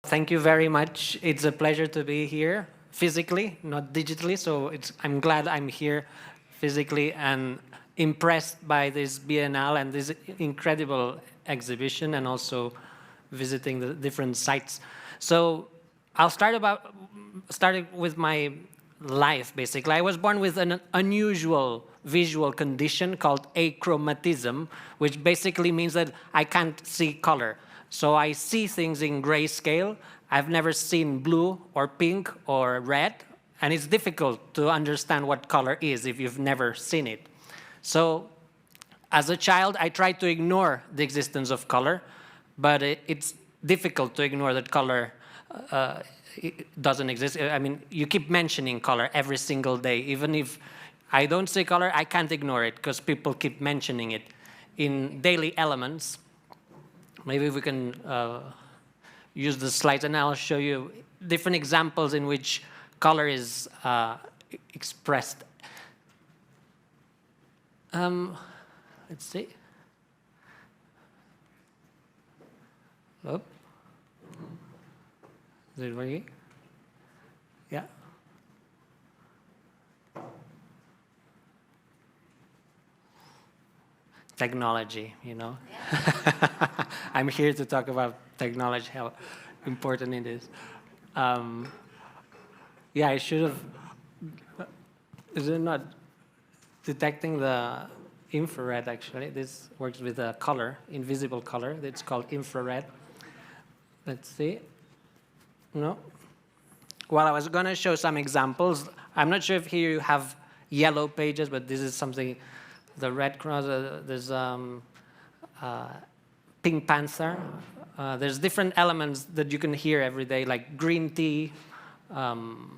Thank you very much. It's a pleasure to be here physically, not digitally. So I'm glad I'm here physically and impressed by this Biennale and this incredible exhibition, and also visiting the different sites. So I'll start with my life, basically. I was born with an unusual visual condition called achromatism, which basically means that I can't see color. So I see things in grayscale. I've never seen blue or pink or red, and it's difficult to understand what color is if you've never seen it. So as a child, I tried to ignore the existence of color, but it's difficult to ignore that color it doesn't exist. I mean, you keep mentioning color every single day. Even if I don't see color, I can't ignore it because people keep mentioning it in daily elements. Maybe we can use the slides, and I'll show you different examples in which color is expressed. Let's see. Oh. Is it working? Yeah. Technology, you know. I'm here to talk about technology, how important it is. Yeah, I should have. Is it not detecting the infrared, actually? This works with a color, invisible color. It's called infrared. Let's see. No? Well, I was going to show some examples. I'm not sure if here you have yellow pages, but this is something. The Red Cross, there's Pink Panther. There's different elements that you can hear every day, like green tea. No?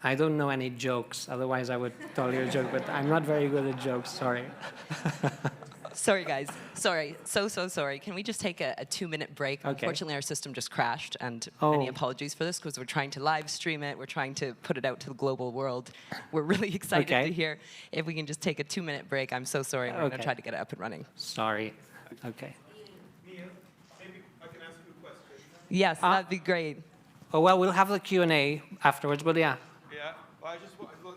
I don't know any jokes, otherwise I would tell you a joke, but I'm not very good at jokes, sorry. Sorry, guys. Sorry. So sorry. Can we just take a 2-minute break? Okay. Unfortunately, our system just crashed, and many apologies for this, because we're trying to live stream it. We're trying to put it out to the global world. We're really excited to hear. If we can just take a 2-minute break, I'm so sorry. We're going to try to get it up and running. Sorry. Okay. Mia, maybe I can ask you a question. Yes, that'd be great. Oh, well, we'll have the Q&A afterwards, but yeah. Yeah, well,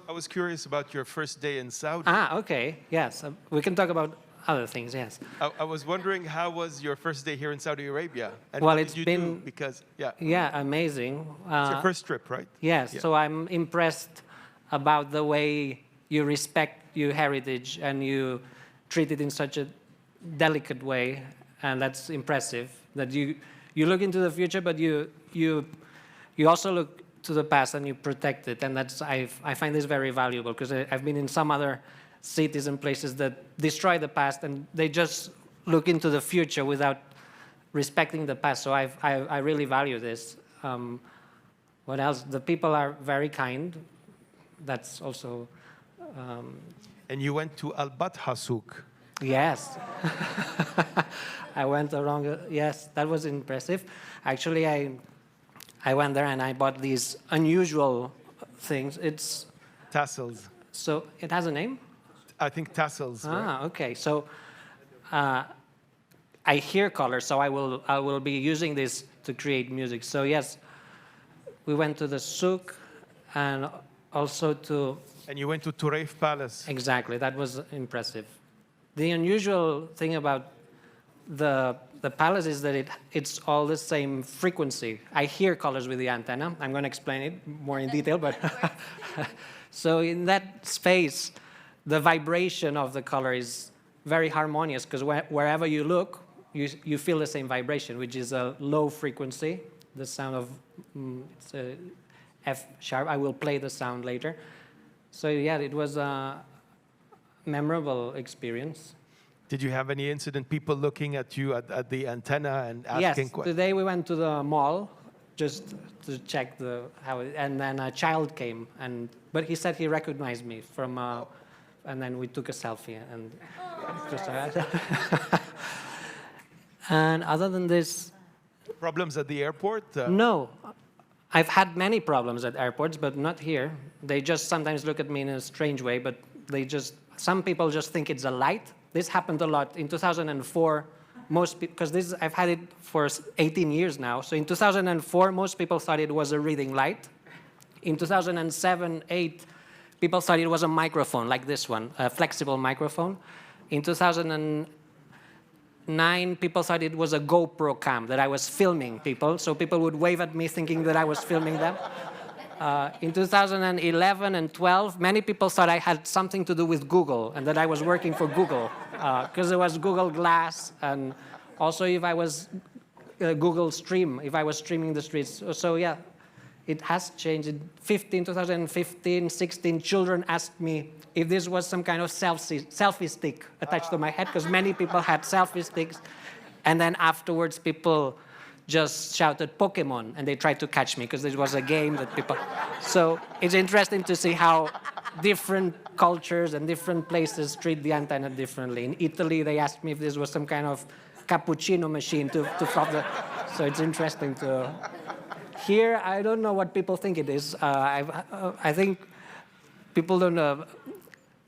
I was curious about your first day in Saudi. Okay, yes. We can talk about other things, yes. I was wondering, how was your first day here in Saudi Arabia? And well, what it's did you been... do? Because, yeah. Yeah, amazing. It's your first trip, right? Yes, Yeah. so I'm impressed about the way you respect your heritage and you treat it in such a delicate way, and that's impressive. That you look into the future, but you also look to the past and you protect it, and I find this very valuable, because I've been in some other cities and places that destroy the past and they just look into the future without respecting the past. So I really value this. What else? The people are very kind. That's also. And you went to Al-Batha Souk. Yes. I went around. Yes, that was impressive. Actually, I went there and I bought these unusual things. It's tassels. So it has a name? I think tassels. Right? Okay. So I hear color, so I will be using this to create music. So yes, we went to the souk and also to... And you went to Tureif Palace. Exactly. That was impressive. The unusual thing about the palace is that it's all the same frequency. I hear colors with the antenna. I'm going to explain it more in detail, but so in that space, the vibration of the color is very harmonious, because wherever you look, you feel the same vibration, which is a low frequency. The sound of it's a F sharp. I will play the sound later. So yeah, it was a memorable experience. Did you have any incident, people looking at you at the antenna and asking questions? Yes, today we went to the mall just to check and then a child came, but he said he recognized me from, and then we took a selfie, and just, And other than this... Problems at the airport? No. I've had many problems at airports, but not here. They just sometimes look at me in a strange way, but some people just think it's a light. This happened a lot. In 2004, most people, because I've had it for 18 years now. So in 2004, most people thought it was a reading light. In 2007, 8, people thought it was a microphone, like this one, a flexible microphone. In 2009, people thought it was a GoPro cam, that I was filming people. So people would wave at me thinking that I was filming them. In 2011 and 12, many people thought I had something to do with Google and that I was working for Google because it was Google Glass, and also if I was Google Stream, if I was streaming the streets. So yeah, it has changed. In 2015, 16, children asked me if this was some kind of selfie stick attached to my head, because many people had selfie sticks. And then afterwards, people just shouted Pokemon, and they tried to catch me, because this was a game that people... So it's interesting to see how different cultures and different places treat the antenna differently. In Italy, they asked me if this was some kind of cappuccino machine to flop the... So it's interesting to... Here, I don't know what people think it is. I think people don't know.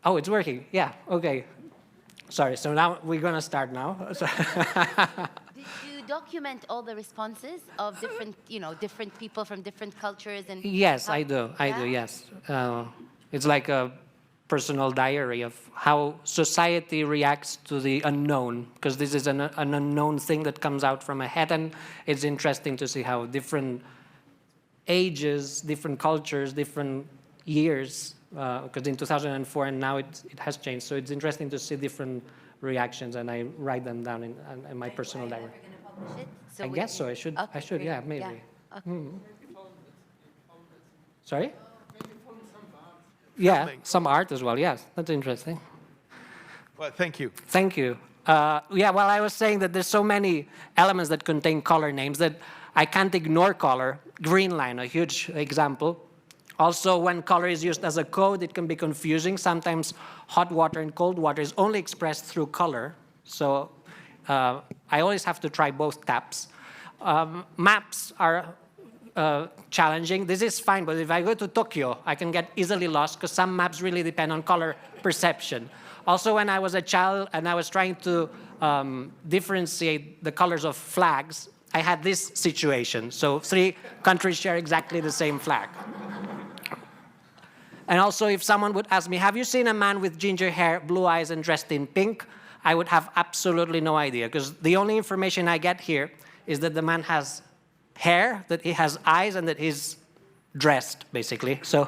Oh, it's working. Yeah, okay. Sorry, so now we're going to start now. Did you document all the responses of different people from different cultures? And yes, I do. I do, yes. It's like a personal diary of how society reacts to the unknown, because this is an unknown thing that comes out from a head, and it's interesting to see how different ages, different cultures, different years, because in 2004 and now it has changed. So it's interesting to see different reactions, and I write them down in my personal diary. Are you going to publish it? I guess so. I should. Okay, I should. Yeah, maybe. Yeah. Okay. Sorry? Yeah, some art as well. Yes, that's interesting. Well, thank you. Thank you. Yeah, well, I was saying that there's so many elements that contain color names that I can't ignore color. Green line, a huge example. Also, when color is used as a code, it can be confusing. Sometimes hot water and cold water is only expressed through color. So I always have to try both taps. Maps are challenging. This is fine, but if I go to Tokyo, I can get easily lost because some maps really depend on color perception. Also, when I was a child and I was trying to differentiate the colors of flags, I had this situation. So 3 countries share exactly the same flag. And also, if someone would ask me, have you seen a man with ginger hair, blue eyes, and dressed in pink? I would have absolutely no idea, because the only information I get here is that the man has hair, that he has eyes, and that he's dressed, basically. So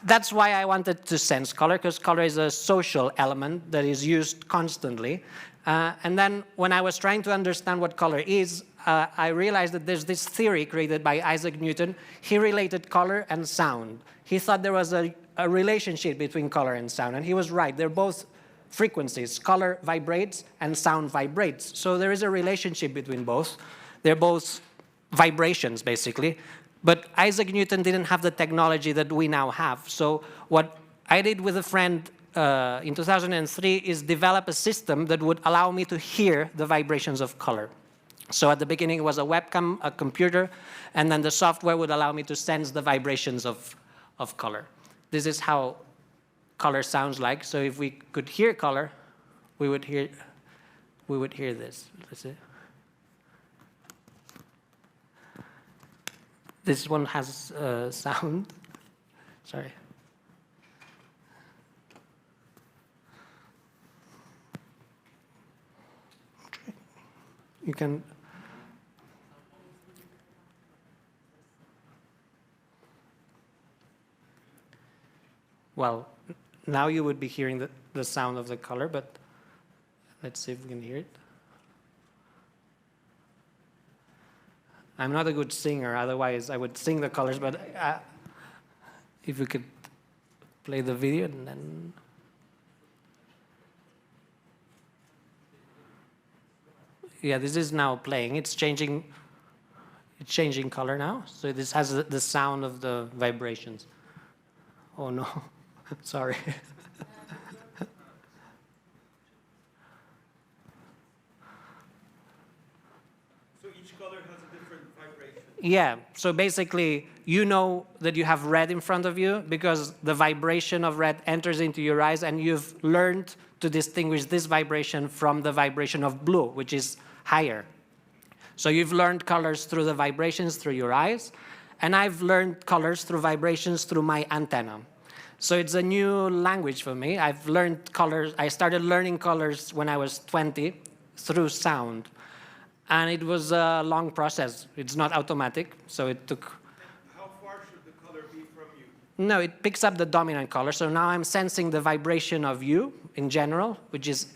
that's why I wanted to sense color, because color is a social element that is used constantly. And then when I was trying to understand what color is, I realized that there's this theory created by Isaac Newton. He related color and sound. He thought there was a relationship between color and sound, and he was right. They're both frequencies. Color vibrates and sound vibrates. So there is a relationship between both. They're both vibrations, basically. But Isaac Newton didn't have the technology that we now have. So what I did with a friend in 2003 is develop a system that would allow me to hear the vibrations of color. So at the beginning, it was a webcam, a computer, and then the software would allow me to sense the vibrations of color. This is how color sounds like. So if we could hear color, we would hear this. Let's see. This one has sound. Sorry. You can. Well, now you would be hearing the sound of the color, but let's see if we can hear it. I'm not a good singer, otherwise I would sing the colors, but if we could play the video and then... Yeah, this is now playing. It's changing color now. So this has the sound of the vibrations. Oh no, sorry. Yeah, so basically, you know that you have red in front of you because the vibration of red enters into your eyes, and you've learned to distinguish this vibration from the vibration of blue, which is higher. So you've learned colors through the vibrations through your eyes, and I've learned colors through vibrations through my antenna. So it's a new language for me. I've learned colors. I started learning colors when I was 20 through sound. And it was a long process. It's not automatic, so it took... How far should the color be from you? No, it picks up the dominant color. So now I'm sensing the vibration of you in general, which is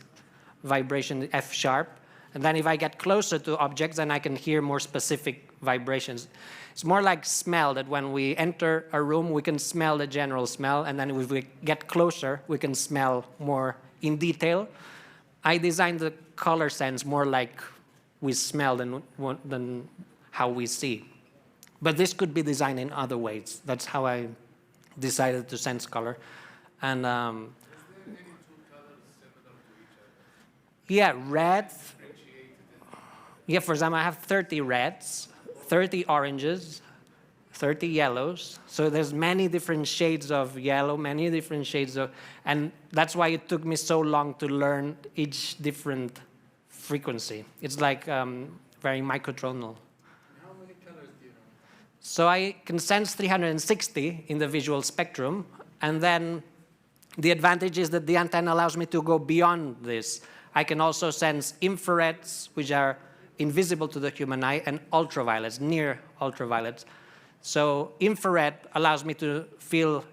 vibration F sharp. And then if I get closer to objects, then I can hear more specific vibrations. It's more like smell, that when we enter a room, we can smell the general smell. And then if we get closer, we can smell more in detail. I designed the color sense more like we smell than how we see. But this could be designed in other ways. That's how I decided to sense color. And Is there any two colors similar to each other? yeah, red. Yeah, for example, I have 30 reds, 30 oranges, 30 yellows. So there's many different shades of yellow, many different shades of, and that's why it took me so long to learn each different frequency. It's like very microtonal. How many colors do you know? So I can sense 360 in the visual spectrum, and then the advantage is that the antenna allows me to go beyond this. I can also sense infrareds, which are invisible to the human eye, and ultraviolets, near ultraviolets. So infrared allows me to feel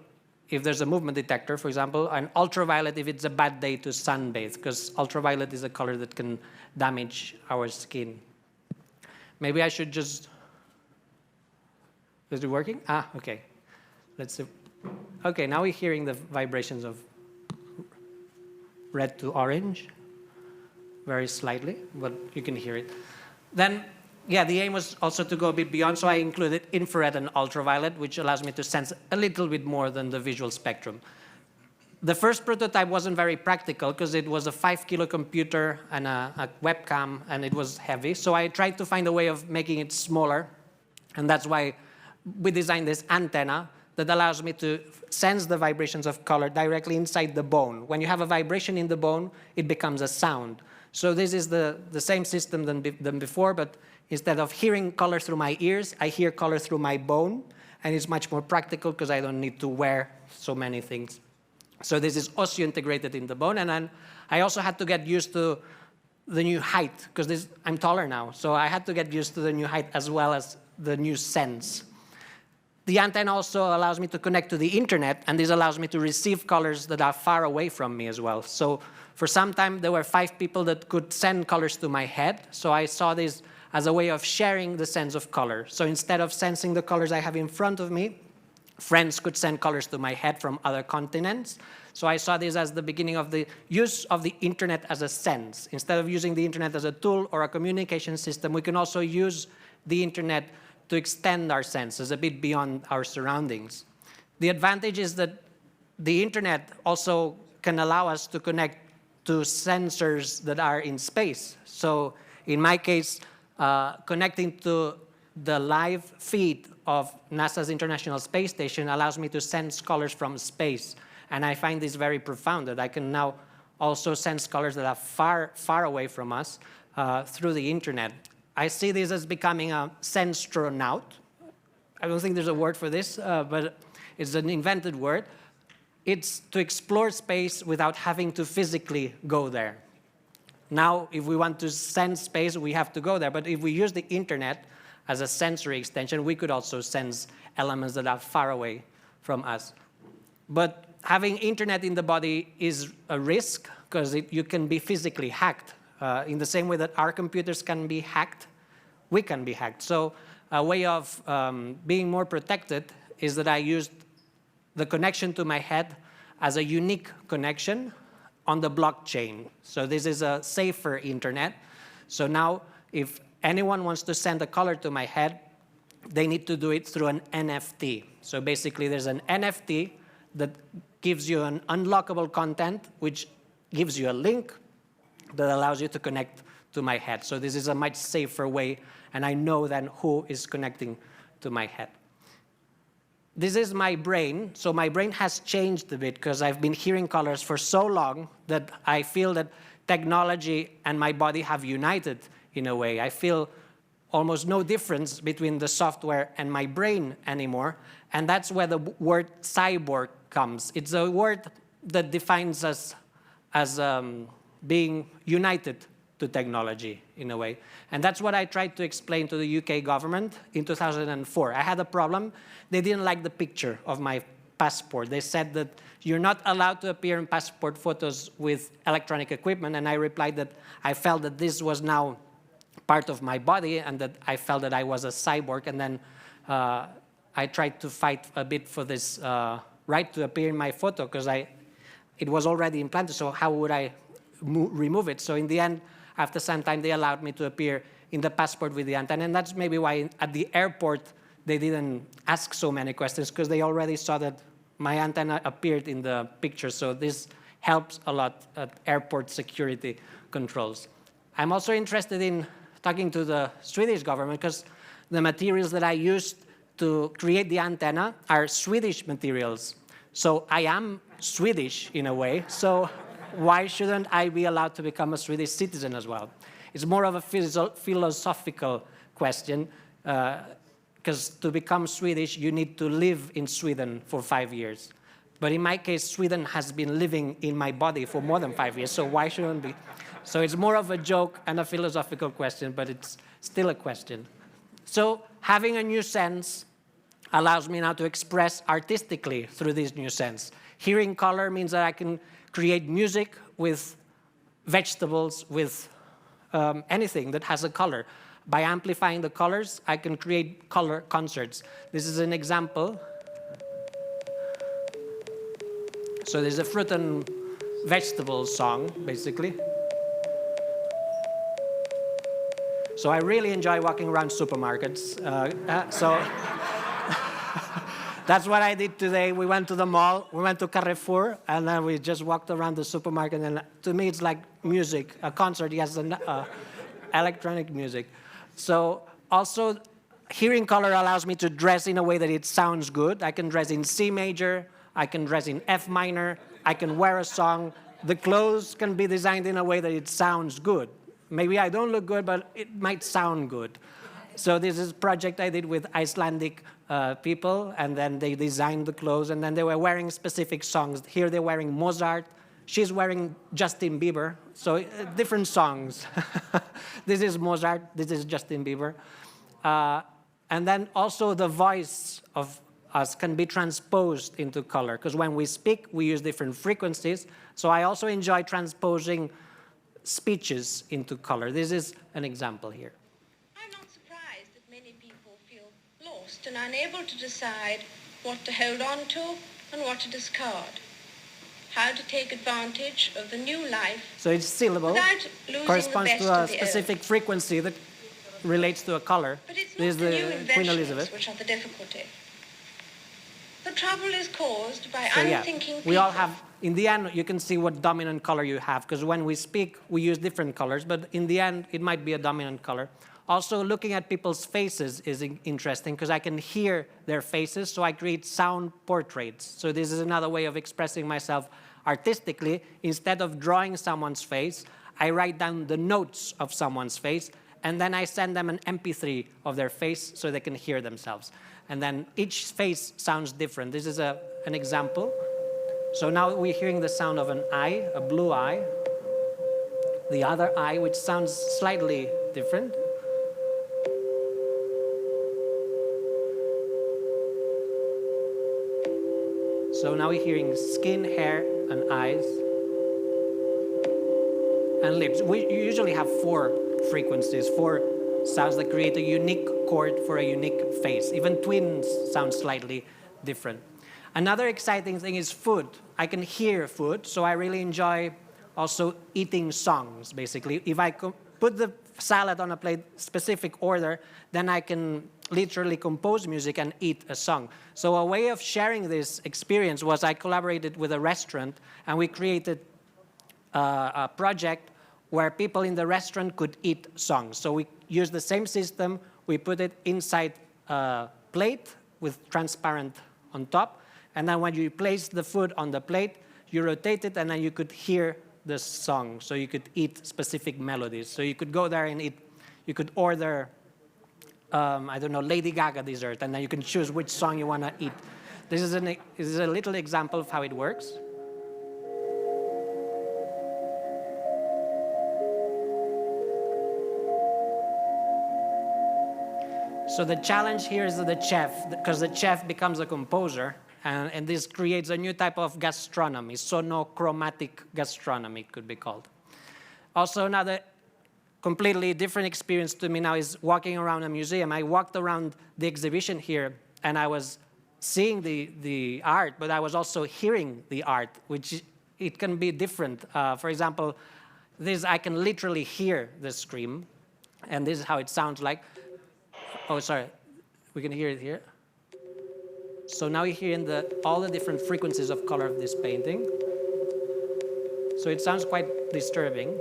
if there's a movement detector, for example, and ultraviolet if it's a bad day to sunbathe, because ultraviolet is a color that can damage our skin. Maybe I should just... Is it working? Ah, okay. Let's see. Okay, now we're hearing the vibrations of red to orange, very slightly, but you can hear it. Then, yeah, the aim was also to go a bit beyond, so I included infrared and ultraviolet, which allows me to sense a little bit more than the visual spectrum. The first prototype wasn't very practical because it was a 5-kilo computer and a webcam, and it was heavy. So I tried to find a way of making it smaller, and that's why we designed this antenna that allows me to sense the vibrations of color directly inside the bone. When you have a vibration in the bone, it becomes a sound. So this is the same system than before, but instead of hearing color through my ears, I hear color through my bone, and it's much more practical because I don't need to wear so many things. So this is osseointegrated in the bone, and then I also had to get used to the new height, because I'm taller now, so I had to get used to the new height as well as the new sense. The antenna also allows me to connect to the internet, and this allows me to receive colors that are far away from me as well. So for some time, there were 5 people that could send colors to my head, so I saw this as a way of sharing the sense of color. So instead of sensing the colors I have in front of me, friends could send colors to my head from other continents. So I saw this as the beginning of the use of the internet as a sense. Instead of using the internet as a tool or a communication system, we can also use the internet to extend our senses a bit beyond our surroundings. The advantage is that the internet also can allow us to connect to sensors that are in space. So in my case, connecting to the live feed of NASA's International Space Station allows me to sense colors from space. And I find this very profound, that I can now also sense colors that are far, far away from us through the internet. I see this as becoming a senstronaut. I don't think there's a word for this, but it's an invented word. It's to explore space without having to physically go there. Now, if we want to sense space, we have to go there. But if we use the internet as a sensory extension, we could also sense elements that are far away from us. But having internet in the body is a risk, because you can be physically hacked. In the same way that our computers can be hacked, we can be hacked. So a way of being more protected is that I used the connection to my head as a unique connection on the blockchain. So this is a safer internet. So now if anyone wants to send a color to my head, they need to do it through an NFT. So basically there's an NFT that gives you an unlockable content, which gives you a link that allows you to connect to my head. So this is a much safer way, and I know then who is connecting to my head. This is my brain. So my brain has changed a bit because I've been hearing colors for so long that I feel that technology and my body have united in a way. I feel almost no difference between the software and my brain anymore. And that's where the word cyborg comes. It's a word that defines us as being united to technology in a way. And that's what I tried to explain to the UK government in 2004. I had a problem. They didn't like the picture of my passport. They said that you're not allowed to appear in passport photos with electronic equipment. And I replied that I felt that this was now part of my body and that I felt that I was a cyborg. And then I tried to fight a bit for this right to appear in my photo because it was already implanted. So how would I remove it? So in the end, after some time, they allowed me to appear in the passport with the antenna. And that's maybe why at the airport, they didn't ask so many questions, because they already saw that my antenna appeared in the picture. So this helps a lot at airport security controls. I'm also interested in talking to the Swedish government, because the materials that I used to create the antenna are Swedish materials. So I am Swedish in a way. So why shouldn't I be allowed to become a Swedish citizen as well? It's more of a philosophical question, because to become Swedish, you need to live in Sweden for 5 years. But in my case, Sweden has been living in my body for more than 5 years, so why shouldn't be? So it's more of a joke and a philosophical question, but it's still a question. So having a new sense allows me now to express artistically through this new sense. Hearing color means that I can create music with vegetables, with anything that has a color. By amplifying the colors, I can create color concerts. This is an example. So there's a fruit and vegetable song, basically. So I really enjoy walking around supermarkets. So that's what I did today. We went to the mall, we went to Carrefour, and then we just walked around the supermarket. And to me, it's like music, a concert, yes, electronic music. So also, hearing color allows me to dress in a way that it sounds good. I can dress in C major, I can dress in F minor, I can wear a song. The clothes can be designed in a way that it sounds good. Maybe I don't look good, but it might sound good. So this is a project I did with Icelandic people, and then they designed the clothes, and then they were wearing specific songs. Here they're wearing Mozart. She's wearing Justin Bieber, so different songs. This is Mozart, this is Justin Bieber. And then also the voice of us can be transposed into color, because when we speak, we use different frequencies. So I also enjoy transposing speeches into color. This is an example here. I'm not surprised that many people feel lost and unable to decide what to hold on to and what to discard. How to take advantage of the new life. So each syllable corresponds to a specific frequency that relates to a color. But it's this not is the new the Queen Elizabeth. inventions which are the difficulty. The trouble is caused by So unthinking people. we all have, in the end, you can see what dominant color you have, because when we speak, we use different colors, but in the end, it might be a dominant color. Also, looking at people's faces is interesting, because I can hear their faces, so I create sound portraits. So this is another way of expressing myself artistically. Instead of drawing someone's face, I write down the notes of someone's face, and then I send them an MP3 of their face so they can hear themselves. And then each face sounds different. This is an example. So now we're hearing the sound of an eye, a blue eye. The other eye, which sounds slightly different. So now we're hearing skin, hair, and eyes, and lips. We usually have 4 frequencies, 4 sounds that create a unique chord for a unique face. Even twins sound slightly different. Another exciting thing is food. I can hear food, so I really enjoy also eating songs, basically. If I put the salad on a plate, specific order, then I can literally compose music and eat a song. So a way of sharing this experience was I collaborated with a restaurant, and we created a project where people in the restaurant could eat songs. So we use the same system. We put it inside a plate with transparent on top. And then when you place the food on the plate, you rotate it, and then you could hear the song. So you could eat specific melodies. So you could go there and eat. You could order, I don't know, Lady Gaga dessert, and then you can choose which song you want to eat. This is a little example of how it works. So the challenge here is the chef, because the chef becomes a composer, and this creates a new type of gastronomy, sonochromatic gastronomy, it could be called. Also, another completely different experience to me now is walking around a museum. I walked around the exhibition here, and I was seeing the art, but I was also hearing the art, which it can be different. For example, I can literally hear the scream, and this is how it sounds like. Oh, sorry, we can hear it here. So now you're hearing all the different frequencies of color of this painting. So it sounds quite disturbing.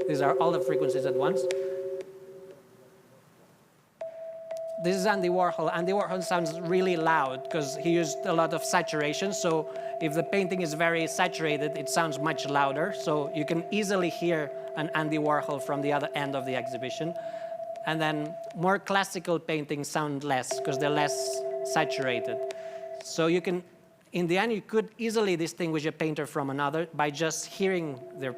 These are all the frequencies at once. This is Andy Warhol. Andy Warhol sounds really loud because he used a lot of saturation. So if the painting is very saturated, it sounds much louder. So you can easily hear an Andy Warhol from the other end of the exhibition. And then more classical paintings sound less because they're less saturated. So you can, in the end, you could easily distinguish a painter from another by just hearing their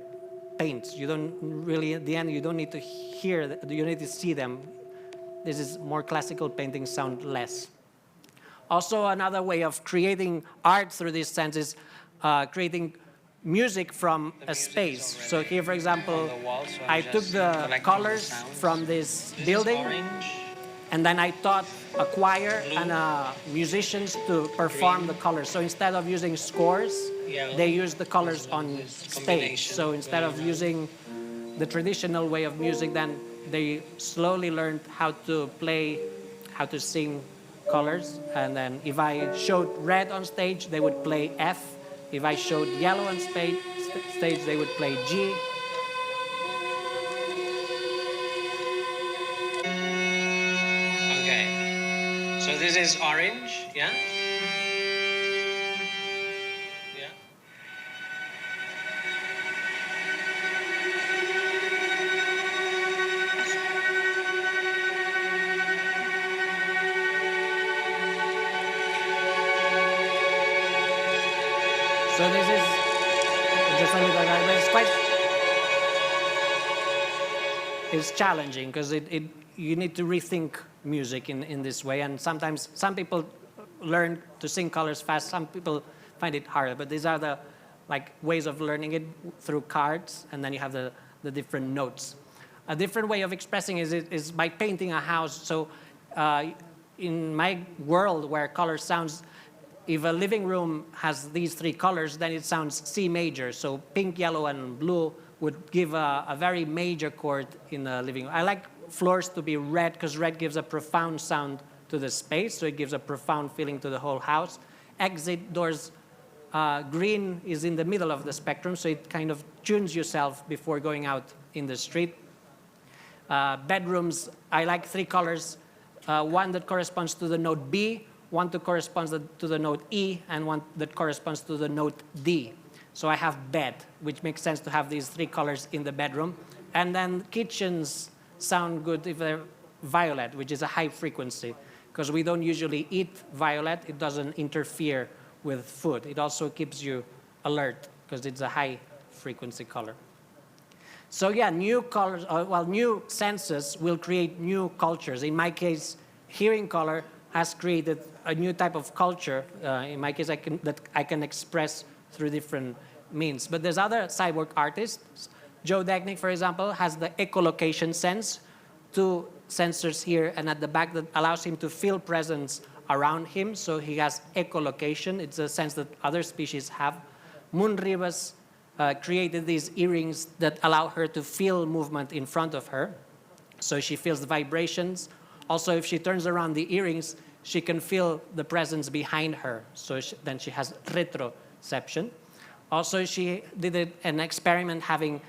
paints. You don't really, at the end, you don't need to hear, you need to see them. This is more classical paintings sound less. Also, another way of creating art through this sense is creating music from a space. So here, for example, I took the colors from this building, and then I taught a choir and musicians to perform the colors. So instead of using scores, they use the colors on stage. So instead of using the traditional way of music, then they slowly learned how to play, how to sing colors. And then if I showed red on stage, they would play F. If I showed yellow on stage, they would play G. Okay, so this is orange, yeah? Yeah. So this is just a little bit, but it's challenging because you need to rethink music in this way. And sometimes some people learn to sing colors fast, some people find it harder. But these are the ways of learning it through cards, and then you have the different notes. A different way of expressing is by painting a house. So in my world where color sounds, if a living room has these three colors, then it sounds C major. So pink, yellow, and blue would give a very major chord in the living room. I like floors to be red because red gives a profound sound to the space, so it gives a profound feeling to the whole house. Exit doors, green is in the middle of the spectrum, so it kind of tunes yourself before going out in the street. Bedrooms, I like three colors, one that corresponds to the note B, one that corresponds to the note E, and one that corresponds to the note D. So I have bed, which makes sense to have these three colors in the bedroom. And then kitchens sound good if they're violet, which is a high frequency, because we don't usually eat violet. It doesn't interfere with food. It also keeps you alert because it's a high frequency color. So yeah, new colors, new senses will create new cultures. In my case, hearing color has created a new type of culture. In my case, that I can express through different means. But there's other cyborg artists. Joe Degnick, for example, has the echolocation sense, two sensors here and at the back that allows him to feel presence around him. So he has echolocation. It's a sense that other species have. Moon Ribas created these earrings that allow her to feel movement in front of her. So she feels the vibrations. Also, if she turns around the earrings, she can feel the presence behind her. So then she has retroception. Also, she did an experiment having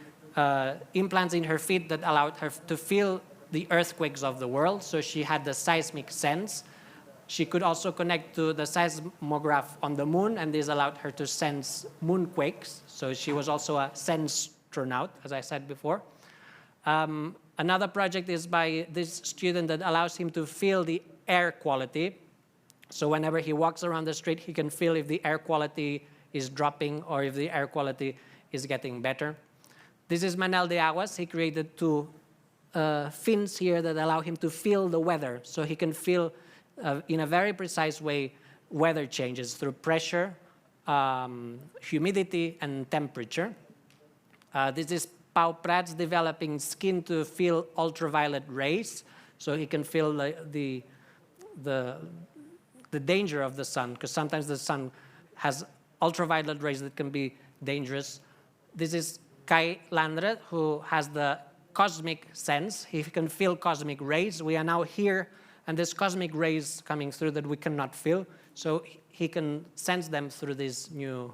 implants in her feet that allowed her to feel the earthquakes of the world. So she had the seismic sense. She could also connect to the seismograph on the moon, and this allowed her to sense moonquakes. So she was also a senstronaut, as I said before. Another project is by this student that allows him to feel the air quality. So whenever he walks around the street, he can feel if the air quality is dropping or if the air quality is getting better. This is Manel de Aguas. He created two fins here that allow him to feel the weather. So he can feel, in a very precise way, weather changes through pressure, humidity, and temperature. This is Pau Prats developing skin to feel ultraviolet rays. So he can feel the danger of the sun, because sometimes the sun has ultraviolet rays that can be dangerous. This is Kai Landre, who has the cosmic sense. He can feel cosmic rays. We are now here, and there's cosmic rays coming through that we cannot feel. So he can sense them through this new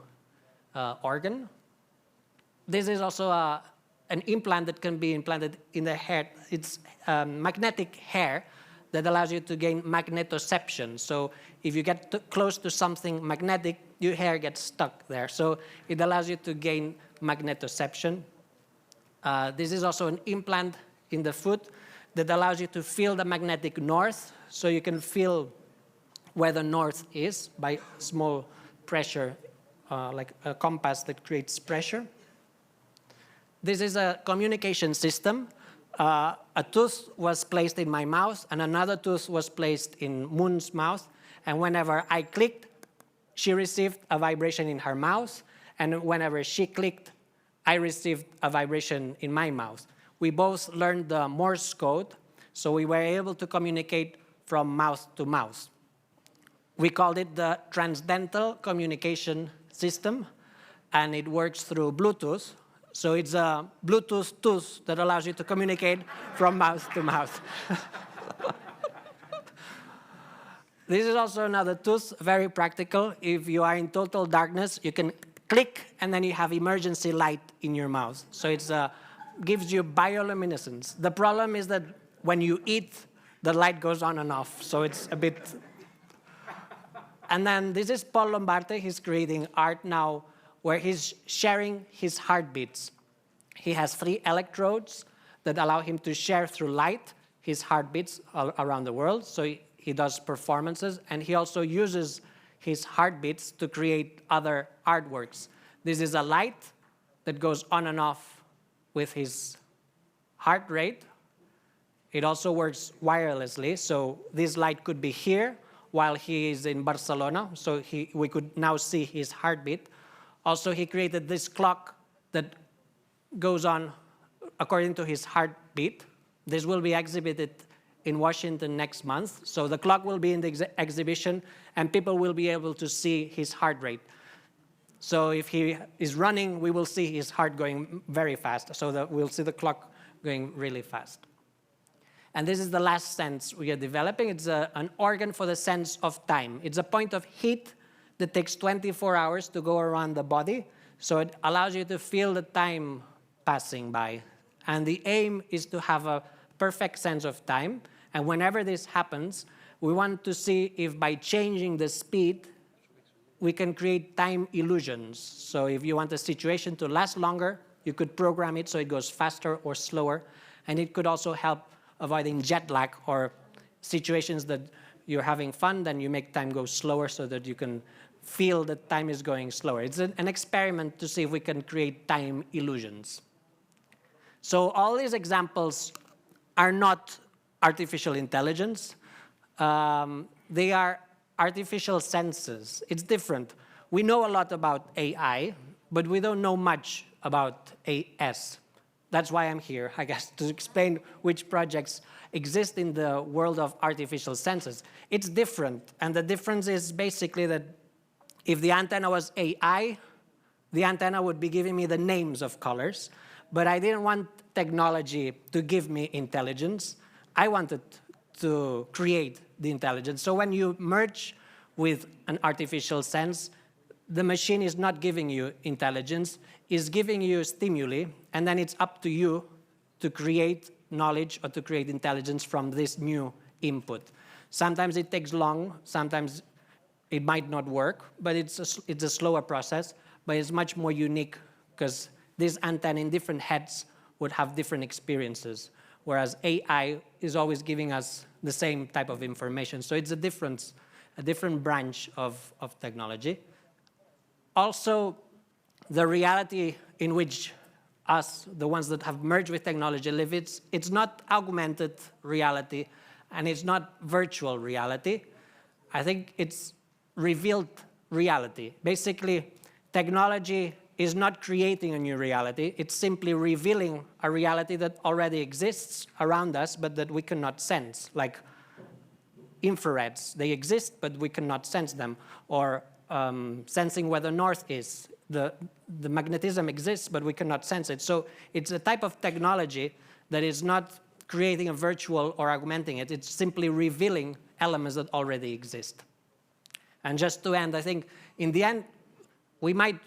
organ. This is also an implant that can be implanted in the hair. It's magnetic hair that allows you to gain magnetoception. So if you get close to something magnetic, your hair gets stuck there. So it allows you to gain magnetoception. This is also an implant in the foot that allows you to feel the magnetic north. So you can feel where the north is by small pressure, like a compass that creates pressure. This is a communication system. A tooth was placed in my mouth, and another tooth was placed in Moon's mouth. And whenever I clicked, she received a vibration in her mouth. And whenever she clicked, I received a vibration in my mouth. We both learned the Morse code, so we were able to communicate from mouth to mouth. We called it the Transcendental communication system, and it works through Bluetooth. So it's a Bluetooth tooth that allows you to communicate from mouth to mouth. This is also another tooth, very practical. If you are in total darkness, you can click, and then you have emergency light in your mouth. So it gives you bioluminescence. The problem is that when you eat, the light goes on and off. So it's a bit... And then this is Paul Lombardi. He's creating art now where he's sharing his heartbeats. He has 3 electrodes that allow him to share through light his heartbeats around the world. So he does performances, and he also uses his heartbeats to create other artworks. This is a light that goes on and off with his heart rate. It also works wirelessly, so this light could be here while he is in Barcelona, so we could now see his heartbeat. Also, he created this clock that goes on according to his heartbeat. This will be exhibited in Washington next month. So the clock will be in the exhibition, and people will be able to see his heart rate. So if he is running, we will see his heart going very fast, so that we'll see the clock going really fast. And this is the last sense we are developing. It's an organ for the sense of time. It's a point of heat that takes 24 hours to go around the body, so it allows you to feel the time passing by. And the aim is to have a perfect sense of time, and whenever this happens, we want to see if by changing the speed, we can create time illusions. So if you want a situation to last longer, you could program it so it goes faster or slower, and it could also help avoiding jet lag or situations that you're having fun, then you make time go slower so that you can feel that time is going slower. It's an experiment to see if we can create time illusions. So all these examples are not artificial intelligence. They are artificial senses. It's different. We know a lot about AI, but we don't know much about AS. That's why I'm here, I guess, to explain which projects exist in the world of artificial senses. It's different, and the difference is basically that if the antenna was AI, the antenna would be giving me the names of colors, but I didn't want technology to give me intelligence. I wanted to create the intelligence. So when you merge with an artificial sense, the machine is not giving you intelligence, is giving you stimuli, and then it's up to you to create knowledge or to create intelligence from this new input. Sometimes it takes long, sometimes it might not work, but it's a slower process, but it's much more unique because these antennae in different heads would have different experiences, whereas AI is always giving us the same type of information. So it's a different branch of technology. Also, the reality in which us, the ones that have merged with technology, live, it's not augmented reality, and it's not virtual reality. I think it's revealed reality. Basically, technology is not creating a new reality. It's simply revealing a reality that already exists around us, but that we cannot sense, like infrareds. They exist, but we cannot sense them. Or sensing where the north is. The magnetism exists, but we cannot sense it. So it's a type of technology that is not creating a virtual or augmenting it. It's simply revealing elements that already exist. And just to end, I think in the end, we might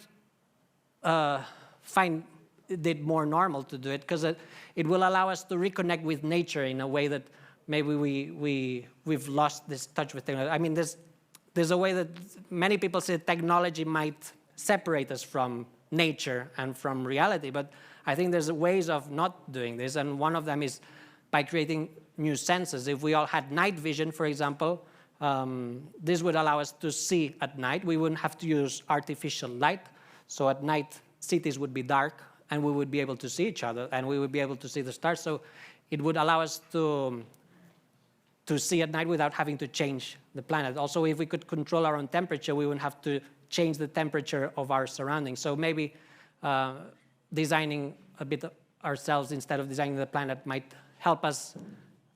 find it more normal to do it because it will allow us to reconnect with nature in a way that maybe we've lost this touch with technology. I mean, there's a way that many people say technology might separate us from nature and from reality, but I think there's ways of not doing this, and one of them is by creating new senses. If we all had night vision, for example, this would allow us to see at night. We wouldn't have to use artificial light, so at night cities would be dark, and we would be able to see each other, and we would be able to see the stars, so it would allow us to see at night without having to change the planet. Also, if we could control our own temperature, we wouldn't have to change the temperature of our surroundings. So maybe designing a bit ourselves instead of designing the planet might help us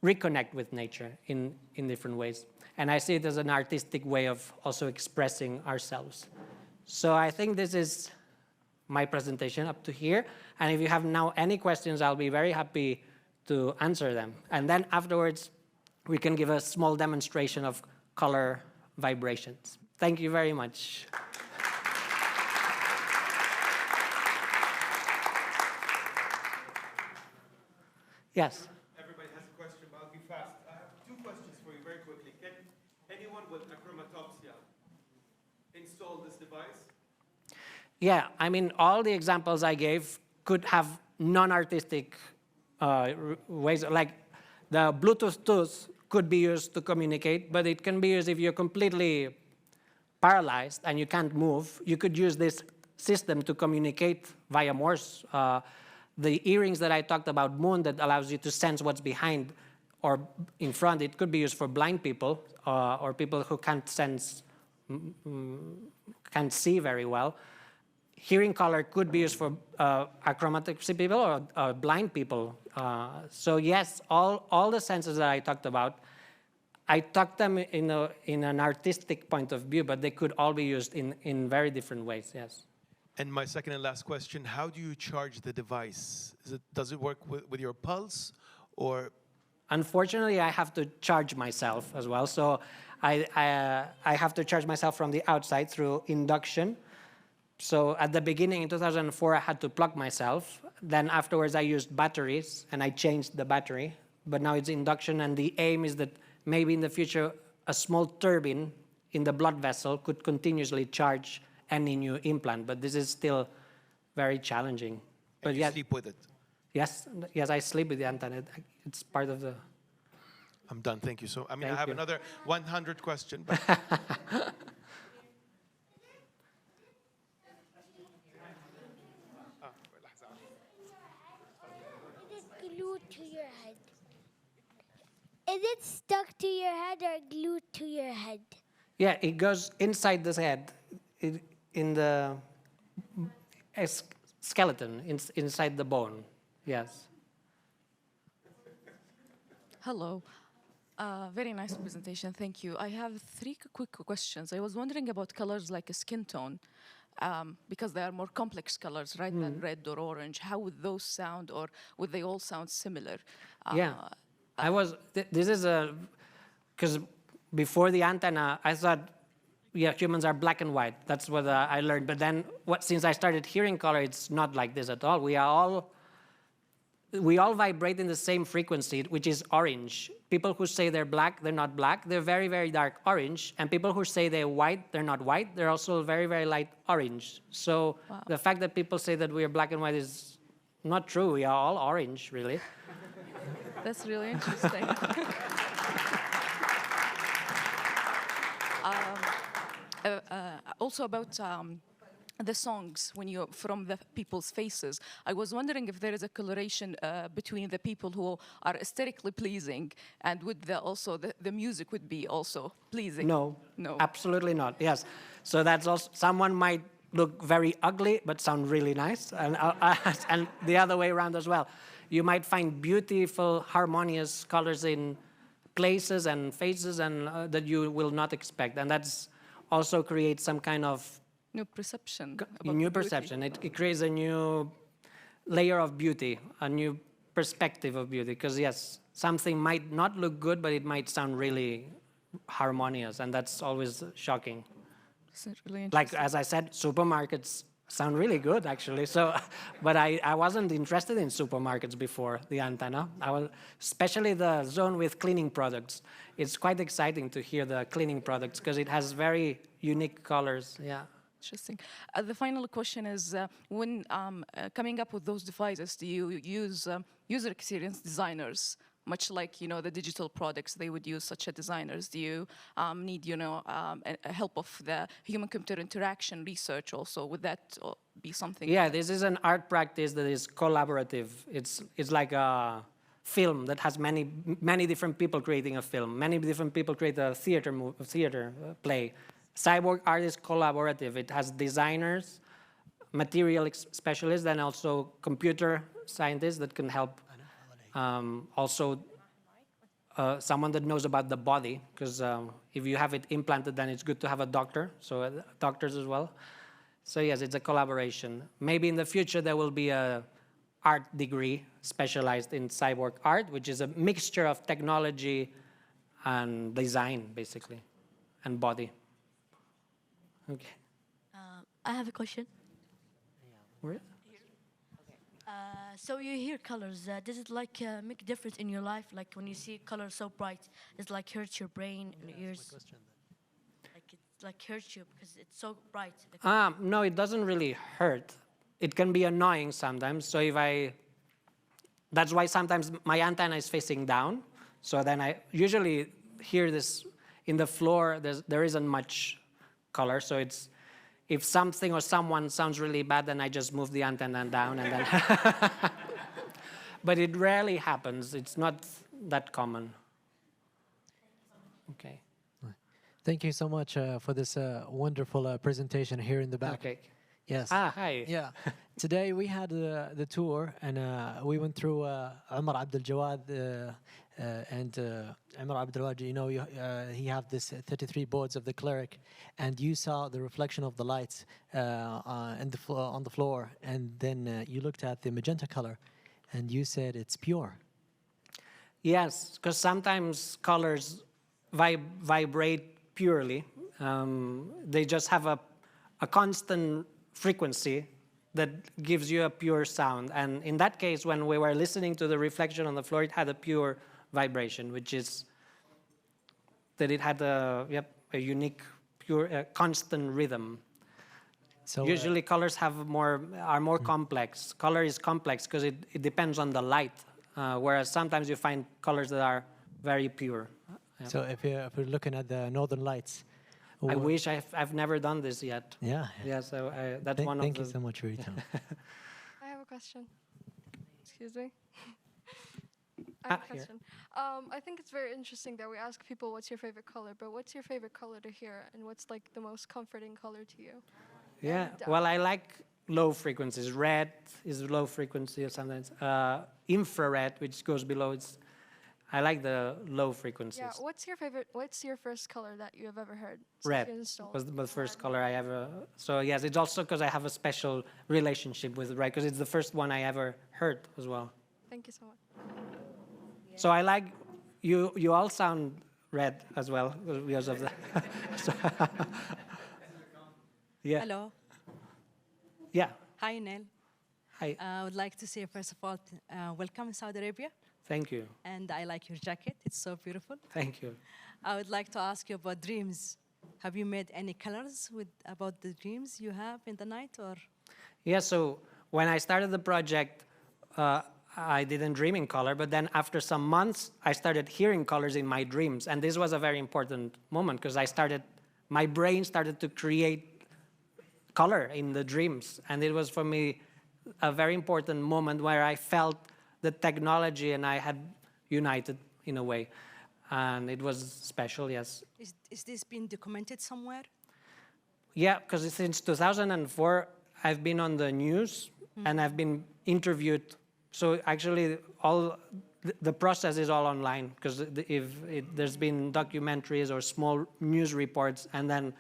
reconnect with nature in different ways. And I see it as an artistic way of also expressing ourselves. So I think this is my presentation up to here. And if you have now any questions, I'll be very happy to answer them. And then afterwards, we can give a small demonstration of color vibrations. Thank you very much. Yes? Everybody has a question, but I'll be fast. I have two questions for you very quickly. Can anyone with achromatopsia install this device? Yeah, I mean, all the examples I gave could have non-artistic ways. Like the Bluetooth tooth could be used to communicate, but it can be used if you're completely paralyzed and you can't move. You could use this system to communicate via Morse. The earrings that I talked about, Moon, that allows you to sense what's behind or in front, it could be used for blind people or people who can't sense, can't see very well. Hearing color could be used for achromatopsia people or blind people. So yes, all the senses that I talked about, I talked them in an artistic point of view, but they could all be used in very different ways, yes. And my second and last question, how do you charge the device? Does it work with your pulse or? Unfortunately, I have to charge myself as well. So I have to charge myself from the outside through induction. So at the beginning, in 2004, I had to plug myself. Then afterwards, I used batteries, and I changed the battery. But now it's induction, and the aim is that maybe in the future, a small turbine in the blood vessel could continuously charge any new implant. But this is still very challenging. But you sleep with it? Yes, I sleep with the antenna. It's part of the... I'm done, thank you. So, I mean, Thank I have you. another 100 questions. But glued to your head? Is it stuck to your head or glued to your head? Yeah, it goes inside the head, in the skeleton, inside the bone, yes. Hello. Very nice presentation, thank you. I have three quick questions. I was wondering about colors like a skin tone, because they are more complex colors, right, than red or orange. How would those sound, or would they all sound similar? Yeah, this is because before the antenna, I thought Yeah, humans are black and white. That's what I learned. But then, since I started hearing color, it's not like this at all. We all vibrate in the same frequency, which is orange. People who say they're black, they're not black. They're very, very dark orange. And people who say they're white, they're not white. They're also very, very light orange. So the fact that people say that we're black and white is not true. We are all orange, really. That's really interesting. Also about the songs, when you're from the people's faces, I was wondering if there is a correlation between the people who are aesthetically pleasing and with the music would be also pleasing. No, no, absolutely not. Yes, so that's also, someone might look very ugly but sound really nice, and the other way around as well. You might find beautiful, harmonious colors in places and faces and that you will not expect, and that's also creates some kind of new perception. New perception. It creates a new layer of beauty, a new perspective of beauty. Because yes, something might not look good, but it might sound really harmonious, and that's always shocking. Really like as I said, supermarkets sound really good actually. So, but I wasn't interested in supermarkets before the antenna. Especially the zone with cleaning products. It's quite exciting to hear the cleaning products because it has very unique colors. Yeah. Interesting. The final question is, when coming up with those devices, do you use user experience designers, much like the digital products they would use such as designers? Do you need help of the human-computer interaction research also? Would that be something? Yeah, this is an art practice that is collaborative. It's like a film that has many different people creating a film. Many different people create a theater play. Cyborg art is collaborative. It has designers, material specialists, and also computer scientists that can help. Also, someone that knows about the body, because if you have it implanted, then it's good to have a doctor, so doctors as well. So yes, it's a collaboration. Maybe in the future there will be a art degree specialized in cyborg art, which is a mixture of technology and design, basically, and body. Okay. I have a question. Where? So you hear colors. Does it make a difference in your life? Like when you see colors so bright, does it hurt your brain and ears? It hurts you because it's so bright. No, it doesn't really hurt. It can be annoying sometimes. So that's why sometimes my antenna is facing down. So then I usually hear this in the floor. There isn't much color, so if something or someone sounds really bad, then I just move the antenna down, and then. But it rarely happens. It's not that common. Okay. Thank you so much for this wonderful presentation here in the back. Okay. Yes. Hi. Yeah. Today we had the tour, and we went through Umar Abdul Jawad and Umar Abdul Jawad. He have this 33 boards of the cleric, and you saw the reflection of the lights on the floor, and then you looked at the magenta color, and you said it's pure. Yes, because sometimes colors vibrate purely. They just have a constant frequency that gives you a pure sound. And in that case, when we were listening to the reflection on the floor, it had a pure vibration, which is that it had a unique, pure, constant rhythm. So usually colors are more complex. Color is complex because it depends on the light, whereas sometimes you find colors that are very pure. Yeah. So if we're looking at the northern lights, I wish I've never done this yet. Yeah. Yeah. So that's one of the. Thank you so much for your time. I have a question. Excuse me. I have a question. I think it's very interesting that we ask people what's your favorite color, but what's your favorite color to hear, and what's the most comforting color to you? Yeah. Well, I like low frequencies. Red is low frequency, or sometimes infrared, which goes below. I like the low frequencies. Yeah, what's your first color that you have ever heard? Red was the first color I ever. So yes, it's also because I have a special relationship with red, because it's the first one I ever heard as well. Thank you so much. So I like, you all sound red as well because of the. So, yeah. Hello. Yeah. Hi, Neil. Hi. I would like to say, first of all, welcome in Saudi Arabia. Thank you. And I like your jacket. It's so beautiful. Thank you. I would like to ask you about dreams. Have you made any colors about the dreams you have in the night, or? Yeah, so when I started the project, I didn't dream in color, but then after some months, I started hearing colors in my dreams. And this was a very important moment because my brain started to create color in the dreams. And it was for me a very important moment where I felt the technology and I had united in a way. And it was special, yes. Is this been documented somewhere? Yeah, because since 2004, I've been on the news and I've been interviewed. So actually, all the process is all online because there's been documentaries or small news reports, and then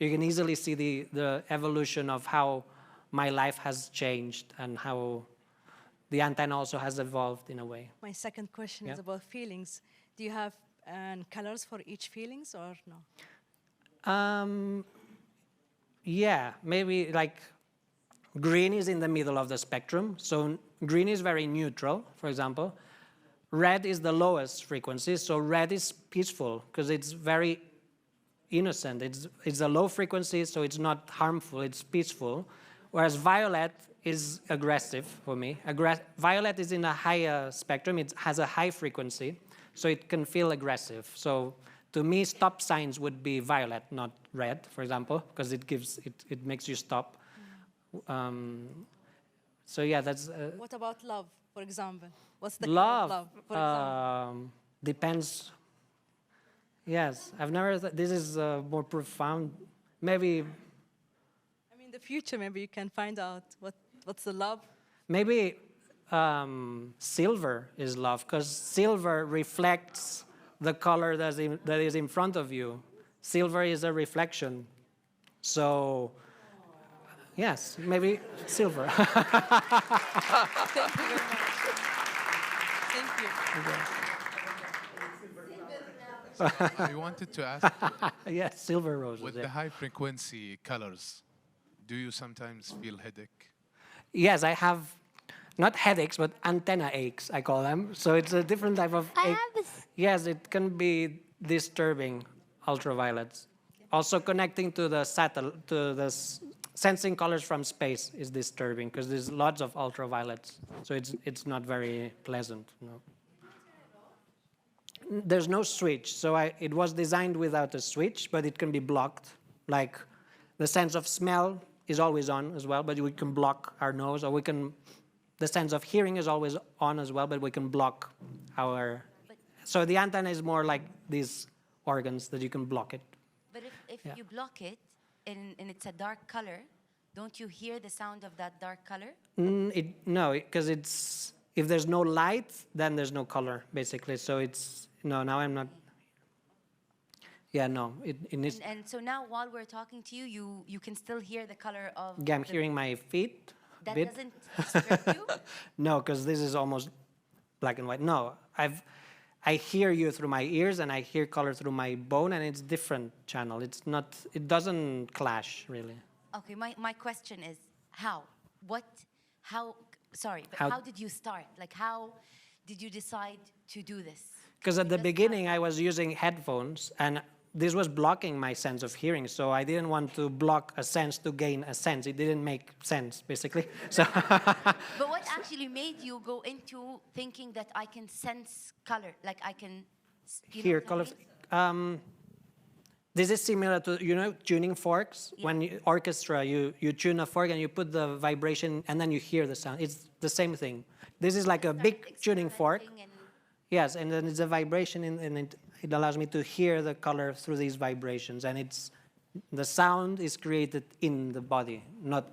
you can easily see the evolution of how my life has changed and how the antenna also has evolved in a way. My second question is about feelings. Do you have colors for each feelings or no? Yeah, maybe like green is in the middle of the spectrum. So green is very neutral, for example. Red is the lowest frequency. So red is peaceful because it's very innocent. It's a low frequency, so it's not harmful. It's peaceful. Whereas violet is aggressive for me. Violet is in a higher spectrum. It has a high frequency, so it can feel aggressive. So to me, stop signs would be violet, not red, for example, because it makes you stop. So yeah, that's. What about love, for example? What's the color of love, for example? Depends. Yes, I've never. This is more profound. Maybe. I mean, in the future, maybe you can find out what's the love. Maybe silver is love, because silver reflects the color that is in front of you. Silver is a reflection. So, yes, maybe silver. Thank you very much. Thank you. I wanted to ask you, yes, silver roses. with the high frequency colors, do you sometimes feel headache? Yes, I have not headaches, but antenna aches, I call them. So it's a different type of ache. Yes, it can be disturbing, ultraviolets. Also connecting to the sensing colors from space is disturbing because there's lots of ultraviolets. So it's not very pleasant. No. There's no switch. So it was designed without a switch, but it can be blocked. Like the sense of smell is always on as well, but we can block our nose, or the sense of hearing is always on as well, but we can block so the antenna is more like these organs that you can block it. But if you block it and it's a dark color, don't you hear the sound of that dark color? No, because if there's no light, then there's no color, basically. So now I'm not. Yeah, no. And so now, while we're talking to you, you can still hear the color of. Yeah, I'm hearing my feet. That doesn't disturb you? No, because this is almost black and white. No, I hear you through my ears, and I hear color through my bone, and it's different channel. It doesn't clash really. Okay, my question is how did you start? Like, how did you decide to do this? Because at the beginning I was using headphones, and this was blocking my sense of hearing, so I didn't want to block a sense to gain a sense. It didn't make sense, basically. So. But what actually made you go into thinking that I can sense color, like I can hear colors? This is similar to tuning forks. Yeah. When orchestra, you tune a fork and you put the vibration and then you hear the sound. It's the same thing. This is like a big tuning fork. Yes, and then it's a vibration, and it allows me to hear the color through these vibrations, and the sound is created in the body.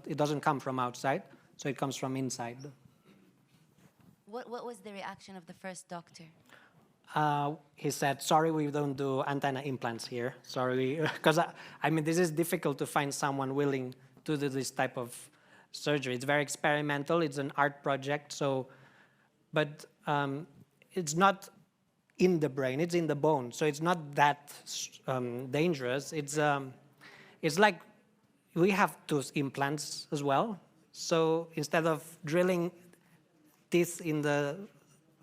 It doesn't come from outside, so it comes from inside. What was the reaction of the first doctor? He said, "Sorry, we don't do antenna implants here. Sorry," because this is difficult to find someone willing to do this type of surgery. It's very experimental. It's an art project, but it's not in the brain, it's in the bone. So it's not that dangerous. It's like we have tooth implants as well. So instead of drilling teeth in the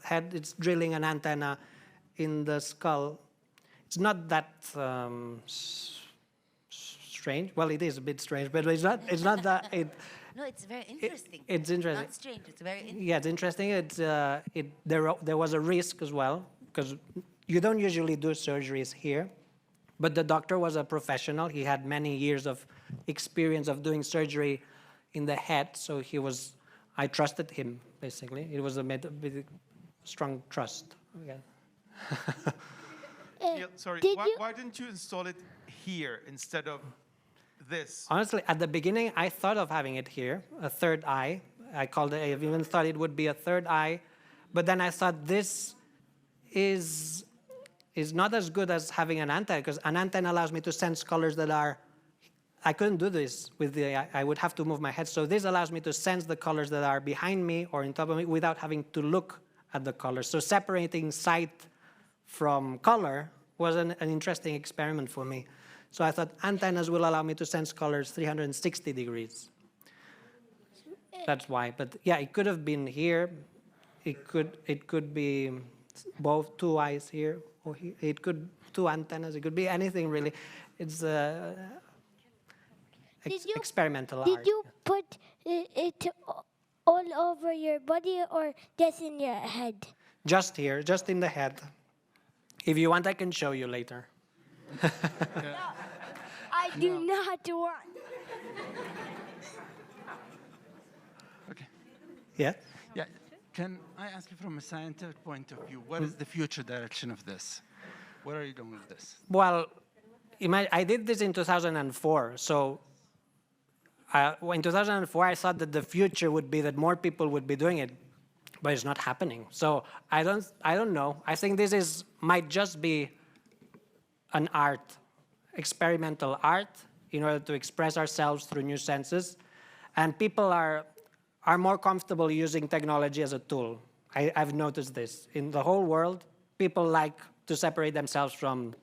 head, it's drilling an antenna in the skull. It's not that strange. Well, it is a bit strange, but it's not that. No, it's very interesting. It's interesting. Not strange. It's very interesting. Yeah, it's interesting. There was a risk as well, because you don't usually do surgeries here. But the doctor was a professional. He had many years of experience of doing surgery in the head, so I trusted him, basically. It was a strong trust. Okay. Sorry, why didn't you install it here instead of this? Honestly, at the beginning, I thought of having it here, a third eye. I even thought it would be a third eye. But then I thought this is not as good as having an antenna, because an antenna allows me to sense colors that are, I couldn't do this with the eye. I would have to move my head. So this allows me to sense the colors that are behind me or on top of me without having to look at the colors. So separating sight from color was an interesting experiment for me. So I thought antennas will allow me to sense colors 360 degrees. That's why. But yeah, it could have been here. It could be both two eyes here, or here. It could two antennas. It could be anything really. It's experimental art. Did you put it all over your body or just in your head? Just here, just in the head. If you want, I can show you later. I do not want. Okay. Yeah? Yeah. Can I ask you from a scientific point of view, what is the future direction of this? Where are you going with this? Well, I did this in 2004. So in 2004, I thought that the future would be that more people would be doing it, but it's not happening. So I don't know. I think this might just be an art, experimental art, in order to express ourselves through new senses. And people are more comfortable using technology as a tool. I've noticed this. In the whole world, people like to separate themselves from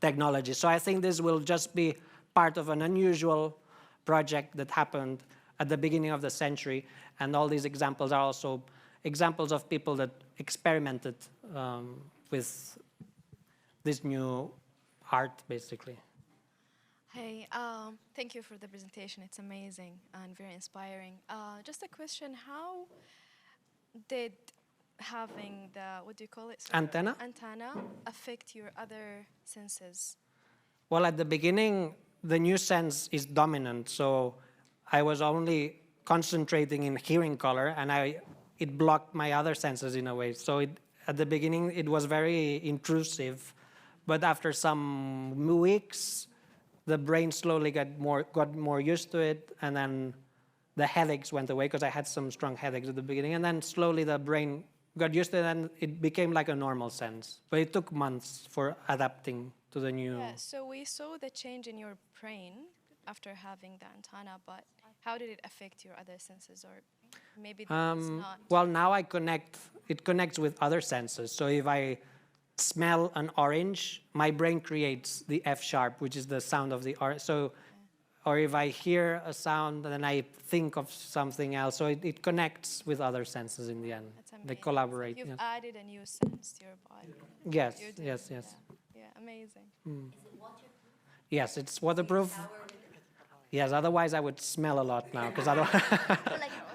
technology. So I think this will just be part of an unusual project that happened at the beginning of the century. And all these examples are also examples of people that experimented with this new art, basically. Hey, thank you for the presentation. It's amazing and very inspiring. Just a question, how did having the, what do you call it? Sorry, antenna affect your other senses? Well, at the beginning, the new sense is dominant. So I was only concentrating in hearing color, and it blocked my other senses in a way. So at the beginning, it was very intrusive. But after some weeks, the brain slowly got more used to it, and then the headaches went away, because I had some strong headaches at the beginning. And then slowly the brain got used to it, and it became like a normal sense. But it took months for adapting to the new. Yeah, so we saw the change in your brain after having the antenna, but how did it affect your other senses, or maybe it's not? Well, now it connects with other senses. So if I smell an orange, my brain creates the F sharp, which is the sound of the orange. So, or if I hear a sound, then I think of something else. So it connects with other senses in the end. They collaborate. You've added a new sense to your body. Yes, yes. Yeah, amazing. Mm. Yes, it's waterproof. Yes, otherwise I would smell a lot now, because I don't.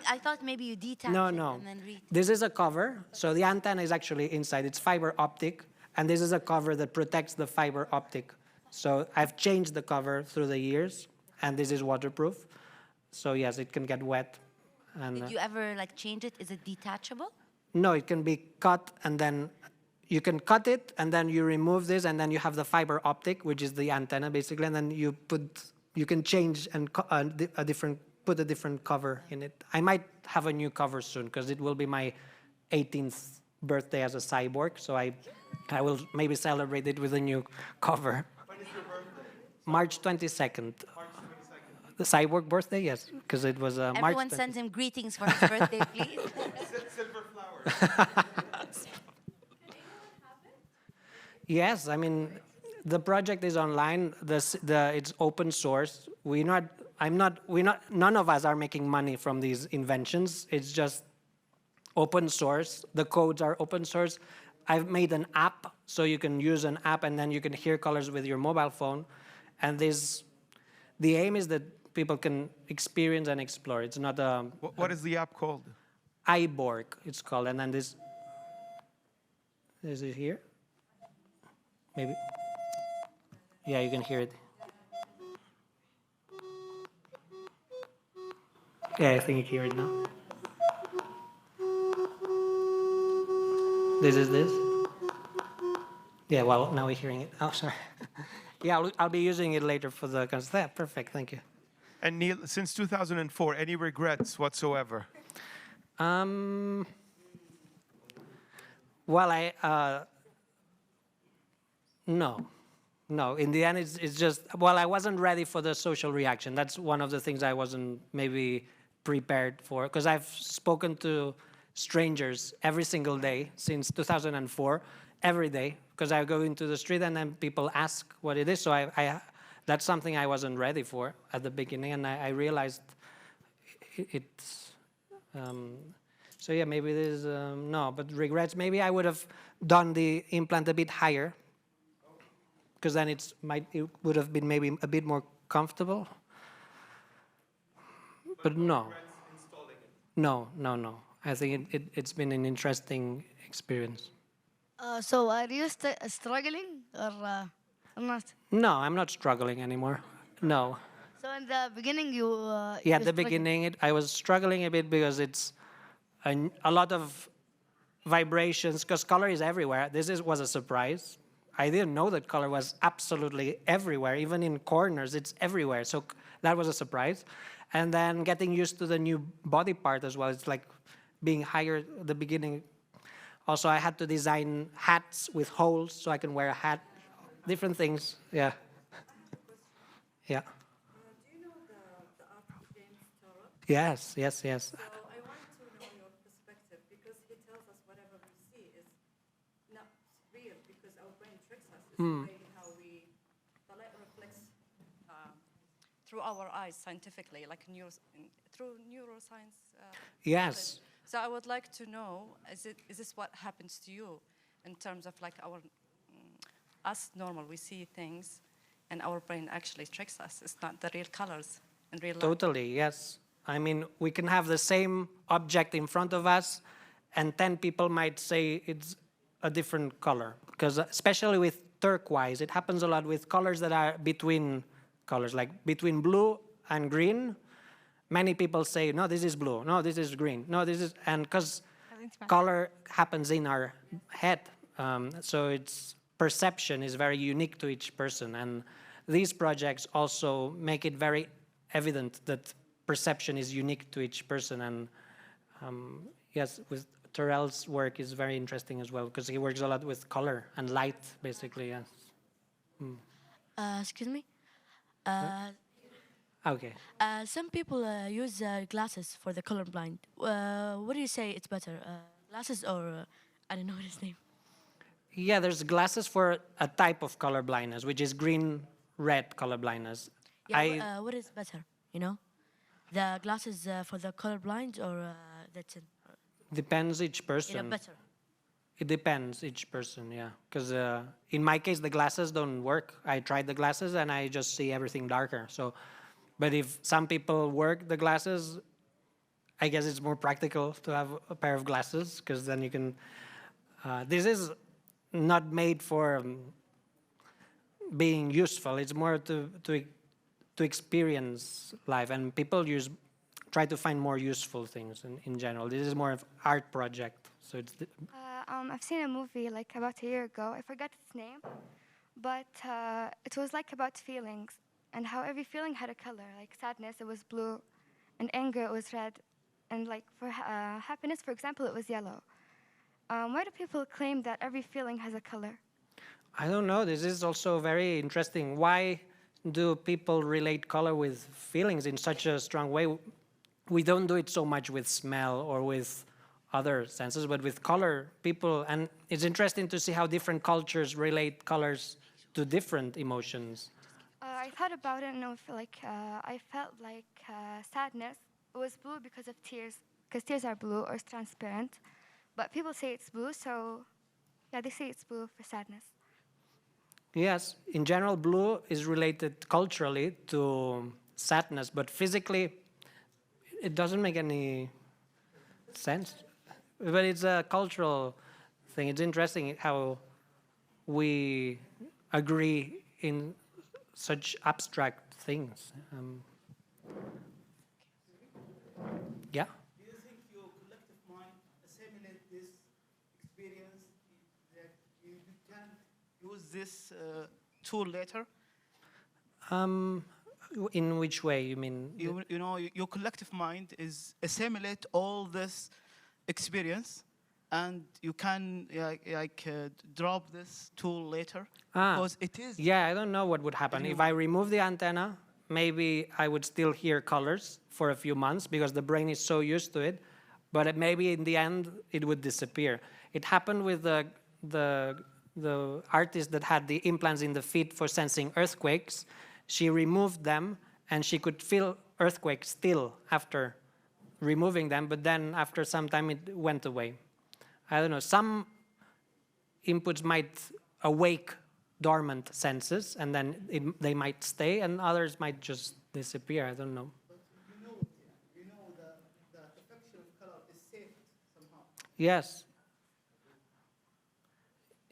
I thought maybe you detach it and then read. This is a cover. So the antenna is actually inside. It's fiber optic, and this is a cover that protects the fiber optic. So I've changed the cover through the years, and this is waterproof. So yes, it can get wet. And, did you ever change it? Is it detachable? No, it can be cut, and then you can cut it, and then you remove this, and then you have the fiber optic, which is the antenna basically, and then you can change and put a different cover in it. I might have a new cover soon, because it will be my 18th birthday as a cyborg, so I will maybe celebrate it with a new cover. When is your birthday? March 22nd. March 22nd. The cyborg birthday, yes, because it was March 22nd. Everyone sends him greetings for his birthday, please. Silver flowers. Yes, I mean, the project is online. It's open source. None of us are making money from these inventions. It's just open source. The codes are open source. I've made an app, so you can use an app and then you can hear colors with your mobile phone. And the aim is that people can experience and explore. It's not a... What is the app called? iBorg, it's called. And then this... Is it here? Maybe. Yeah, you can hear it. Yeah, I think you hear it now. This is this? Yeah, well, now we're hearing it. Oh, sorry. Yeah, I'll be using it later for the concert. Perfect, thank you. And Neil, since 2004, any regrets whatsoever? Well, no. In the end, it's just, well, I wasn't ready for the social reaction. That's one of the things I wasn't maybe prepared for, because I've spoken to strangers every single day since 2004, every day, because I go into the street and then people ask what it is. So that's something I wasn't ready for at the beginning, and I realized it's... So yeah, maybe there's no, but regrets. Maybe I would have done the implant a bit higher, because then it would have been maybe a bit more comfortable. But no. No. I think it's been an interesting experience. So are you struggling or not? No, I'm not struggling anymore. No. So in the beginning you... Yeah, at the beginning I was struggling a bit because it's a lot of vibrations, because color is everywhere. Was a surprise. I didn't know that color was absolutely everywhere, even in corners, it's everywhere. So that was a surprise. And then getting used to the new body part as well. It's like being higher at the beginning. Also, I had to design hats with holes so I can wear a hat. Different things, yeah. Yeah. Do you know the art of James Turrell? Yes. So I want to know your perspective, because he tells us whatever we see is not real, because our brain tricks us. It's the way how the light reflects through our eyes scientifically, like through neuroscience. Yes. So I would like to know, is this what happens to you in terms of like us normal, we see things and our brain actually tricks us. It's not the real colors in real life. Totally, yes. I mean, we can have the same object in front of us and 10 people might say it's a different color. Because especially with turquoise, it happens a lot with colors that are between colors, like between blue and green. Many people say, no, this is blue, no, this is green, no, this is, and because color happens in our head, so its perception is very unique to each person, and these projects also make it very evident that perception is unique to each person, and yes, with Turrell's work is very interesting as well, because he works a lot with color and light, basically, yes. Excuse me? Okay. Some people use glasses for the colorblind. What do you say it's better, glasses or I don't know his name? Yeah, there's glasses for a type of color blindness, which is green-red color blindness. Yeah, what is better, you know? The glasses for the colorblind or that's it? Depends each person. Better. It depends each person, yeah. Because in my case, the glasses don't work. I tried the glasses and I just see everything darker. So, but if some people work the glasses, I guess it's more practical to have a pair of glasses, because then you can. This is not made for being useful. It's more to experience life, and people try to find more useful things in general. This is more of art project. So it's. I've seen a movie like about a year ago. I forgot its name, but it was like about feelings and how every feeling had a color. Like sadness, it was blue, and anger, it was red, and like for happiness, for example, it was yellow. Why do people claim that every feeling has a color? I don't know. This is also very interesting. Why do people relate color with feelings in such a strong way? We don't do it so much with smell or with other senses, but with color, people, and it's interesting to see how different cultures relate colors to different emotions. I thought about it and I felt like sadness was blue because of tears, because tears are blue or it's transparent. But people say it's blue, so yeah, they say it's blue for sadness. Yes, in general, blue is related culturally to sadness, but physically, it doesn't make any sense. But it's a cultural thing. It's interesting how we agree in such abstract things. Yeah? Do you think your collective mind assimilate this experience, that you can use this tool later? In which way, you mean? You know, your collective mind is assimilate all this experience, and you can drop this tool later, because it is. Yeah, I don't know what would happen. If I remove the antenna, maybe I would still hear colors for a few months because the brain is so used to it, but maybe in the end it would disappear. It happened with the artist that had the implants in the feet for sensing earthquakes. She removed them and she could feel earthquakes still after removing them, but then after some time it went away. I don't know, some inputs might awake dormant senses and then they might stay, and others might just disappear. I don't know. But you know the affection of color is saved somehow. Yes.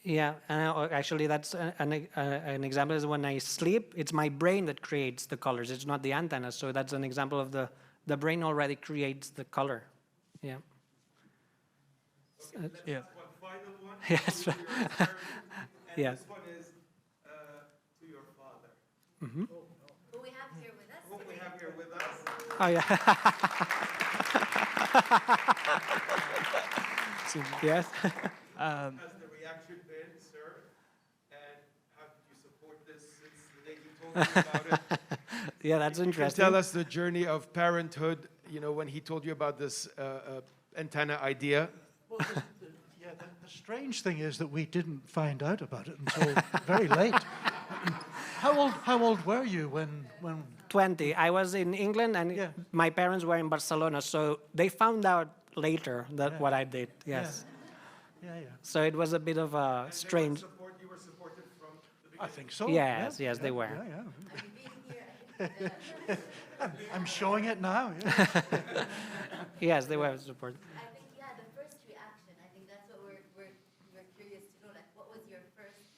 Yeah, and actually that's an example is when I sleep, it's my brain that creates the colors. It's not the antenna. So that's an example of the brain already creates the color. Yeah. Okay, Yeah. One final one. Yes. Yeah. This one is to your father. Mm-hmm. Who we have here with us. Who we have here with us. Oh, yeah. Yes. Has the reaction been, sir? And how did you support this since the day you told me about it? Yeah, that's interesting. Tell us the journey of parenthood, you know, when he told you about this antenna idea. Well, the strange thing is that we didn't find out about it until very late. How old were you when 20. I was in England and my parents were in Barcelona, so they found out later that what I did. Yes. Yeah. So it was a bit of a strange. You were supported from the beginning? I think so. Yes, they were. I'm showing it now. Yeah. Yes, they were supported. I think, the first reaction, I think that's what we're curious to know. Like, what was your first?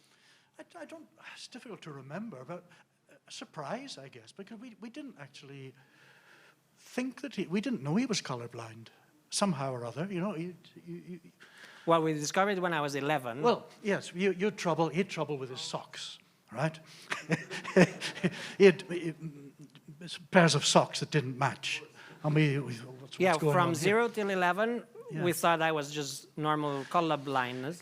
I don't. It's difficult to remember, but surprise, I guess, because we didn't actually think that we didn't know he was colorblind somehow or other. You know. Well, we discovered it when I was 11. Well, yes, he had trouble with his socks, right? he had pairs of socks that didn't match. And what's going from on 0 till 11, we thought I was just normal color blindness.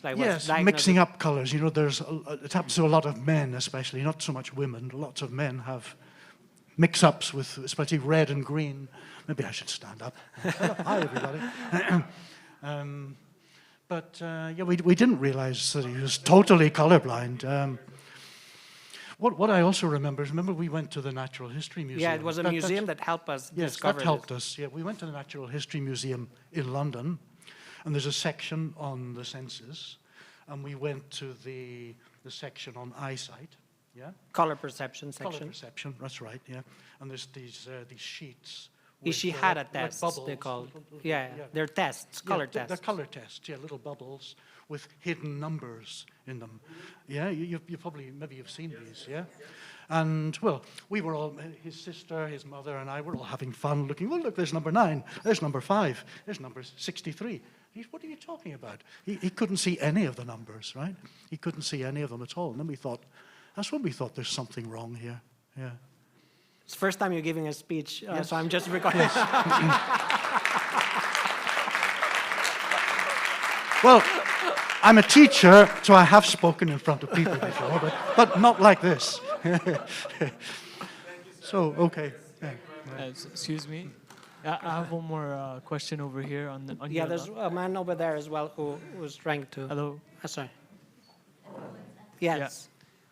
Mixing up colors. You know, it happens to a lot of men, especially, not so much women. Lots of men have mix-ups with, especially red and green. Maybe I should stand up. Hi, everybody. We didn't realize that he was totally colorblind. What I also remember is, we went to the Natural History Museum. Yeah, it was a museum that helped us discover that helped us. Yeah, we went to the Natural History Museum in London, and there's a section on the senses, and we went to the section on eyesight. Yeah. Color perception section. Color perception. That's right. Yeah, and there's these sheets. She had a test, they're called. They're tests, color tests. They're color tests, little bubbles with hidden numbers in them. Yeah, you probably, maybe you've seen these, yeah? And, well, we were all, his sister, his mother, and I were all having fun looking, look, there's number 9, there's number 5, there's number 63. What are you talking about? He couldn't see any of the numbers, right? He couldn't see any of them at all. And then that's when we thought there's something wrong here, yeah. It's the first time you're giving a speech, so I'm just recording. Yes. Well, I'm a teacher, so I have spoken in front of people before, but not like this. So, okay. Excuse me. I have one more question over here on Yeah, your there's left. a man over there as well who was trying to. Hello. Sorry. Yes. Yeah.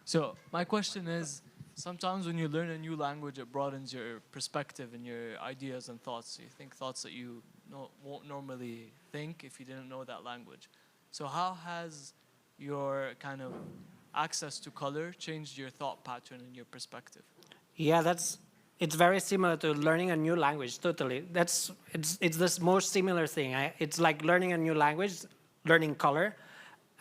So my question is, sometimes when you learn a new language, it broadens your perspective and your ideas and thoughts. You think thoughts that you won't normally think if you didn't know that language. So how has your kind of access to color changed your thought pattern and your perspective? Yeah, it's very similar to learning a new language. Totally, it's this most similar thing. It's like learning a new language, learning color,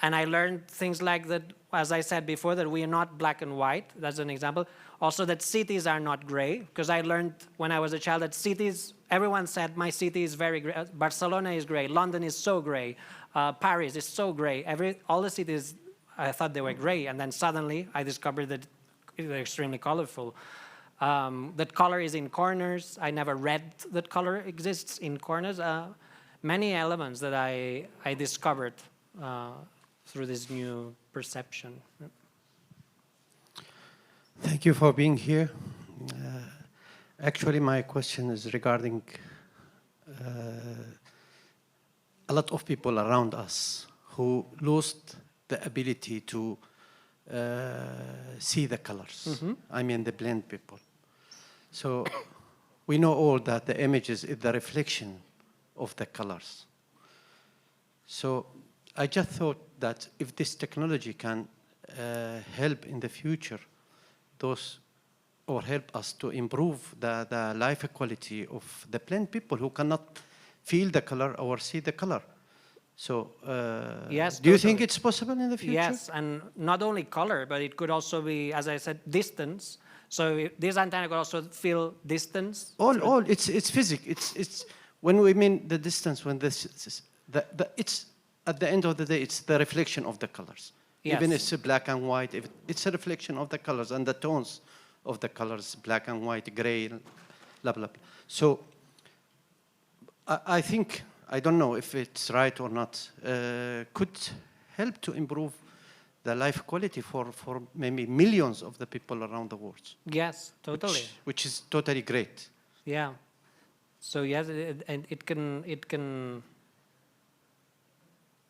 and I learned things like that. As I said before, that we are not black and white. That's an example. Also, that cities are not gray, because I learned when I was a child that cities. Everyone said my city is very gray. Barcelona is gray. London is so gray. Paris is so gray. All the cities, I thought they were gray, and then suddenly I discovered that they're extremely colorful. That color is in corners. I never read that color exists in corners. Many elements that I discovered through this new perception. Thank you for being here. Actually, my question is regarding a lot of people around us who lost the ability to see the colors. Mm-hmm. I mean the blind people. So we know all that the images is the reflection of the colors. So I just thought that if this technology can help in the future, or help us to improve the life quality of the blind people who cannot feel the color or see the color. So, yes, do you think it's possible in the future? Yes, and not only color, but it could also be, as I said, distance. So this antenna could also feel distance. It's physics. It's when we mean the distance. When it's at the end of the day, it's the reflection of the colors. Yes. Even if it's black and white, it's a reflection of the colors and the tones of the colors, black and white, gray, blah, blah, blah. So I think, I don't know if it's right or not, could help to improve the life quality for maybe millions of the people around the world. Yes, totally. Which is totally great. Yeah. So yes, and it can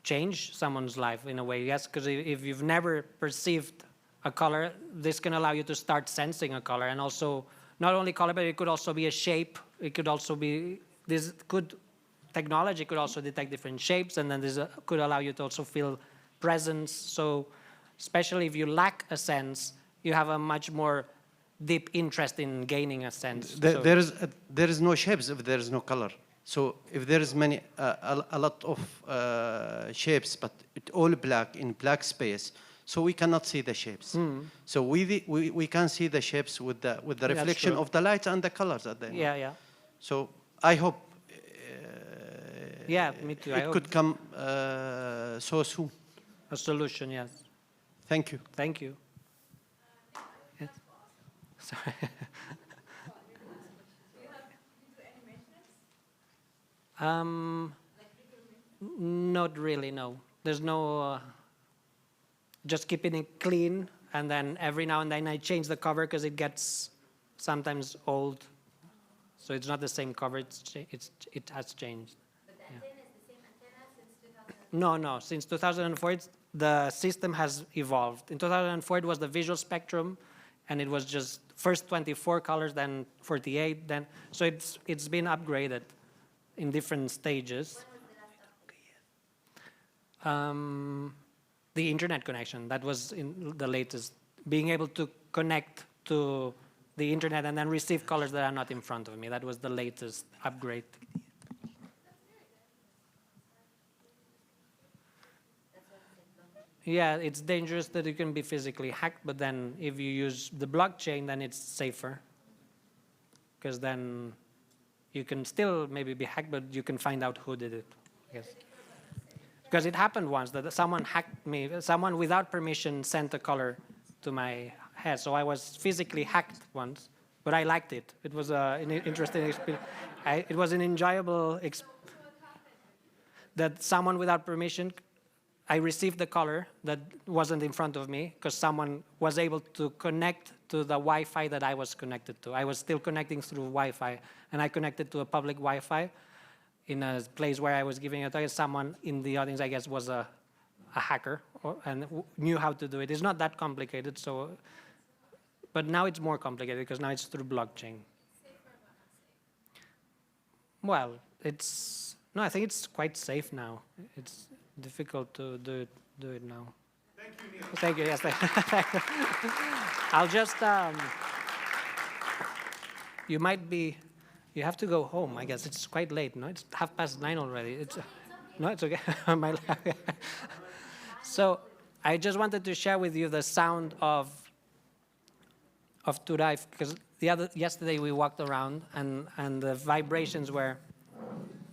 change someone's life in a way, yes, because if you've never perceived a color, this can allow you to start sensing a color, and also not only color, but it could also be a shape. It could also be, technology could also detect different shapes, and then this could allow you to also feel presence. So especially if you lack a sense, you have a much more deep interest in gaining a sense. There is no shapes if there is no color. So if there is a lot of shapes, but it's all black in black space, so we cannot see the shapes. So we can see the shapes with the reflection of the light and the colors at the end. Yeah, yeah. So I hope. Yeah, me too. It could come so soon. A solution, yes. Thank you. Thank you. Yes. Sorry. Not really, no. There's no, just keeping it clean, and then every now and then I change the cover because it gets sometimes old. So it's not the same cover, it has changed. But the antenna is the same antenna since 2000? No, since 2004, the system has evolved. In 2004, it was the visual spectrum, and it was just first 24 colors, then 48, then, so it's been upgraded in different stages. When was the last The internet connection, that was in the latest. Being able to connect to the internet and then receive colors that are not in front of me. That was the latest upgrade. Yeah, it's dangerous that it can be physically hacked, but then if you use the blockchain, then it's safer. Because then you can still maybe be hacked, but you can find out who did it. Yes. Because it happened once that someone hacked me, someone without permission sent a color to my head. So I was physically hacked once, but I liked it. It was an interesting experience. It was an enjoyable experience. That someone without permission I received the color that wasn't in front of me because someone was able to connect to the Wi-Fi that I was connected to. I was still connecting through Wi-Fi, and I connected to a public Wi-Fi in a place where I was giving a talk. Someone in the audience, I guess, was a hacker and knew how to do it. It's not that complicated, so, but now it's more complicated because now it's through blockchain. Well, no, I think it's quite safe now. It's difficult to do it now. Thank you, Neil. Thank you, yes. I'll just, you have to go home, I guess. It's quite late, no? It's 9:30 already. No, it's okay. So I just wanted to share with you the sound of Turayf, because yesterday we walked around and the vibrations were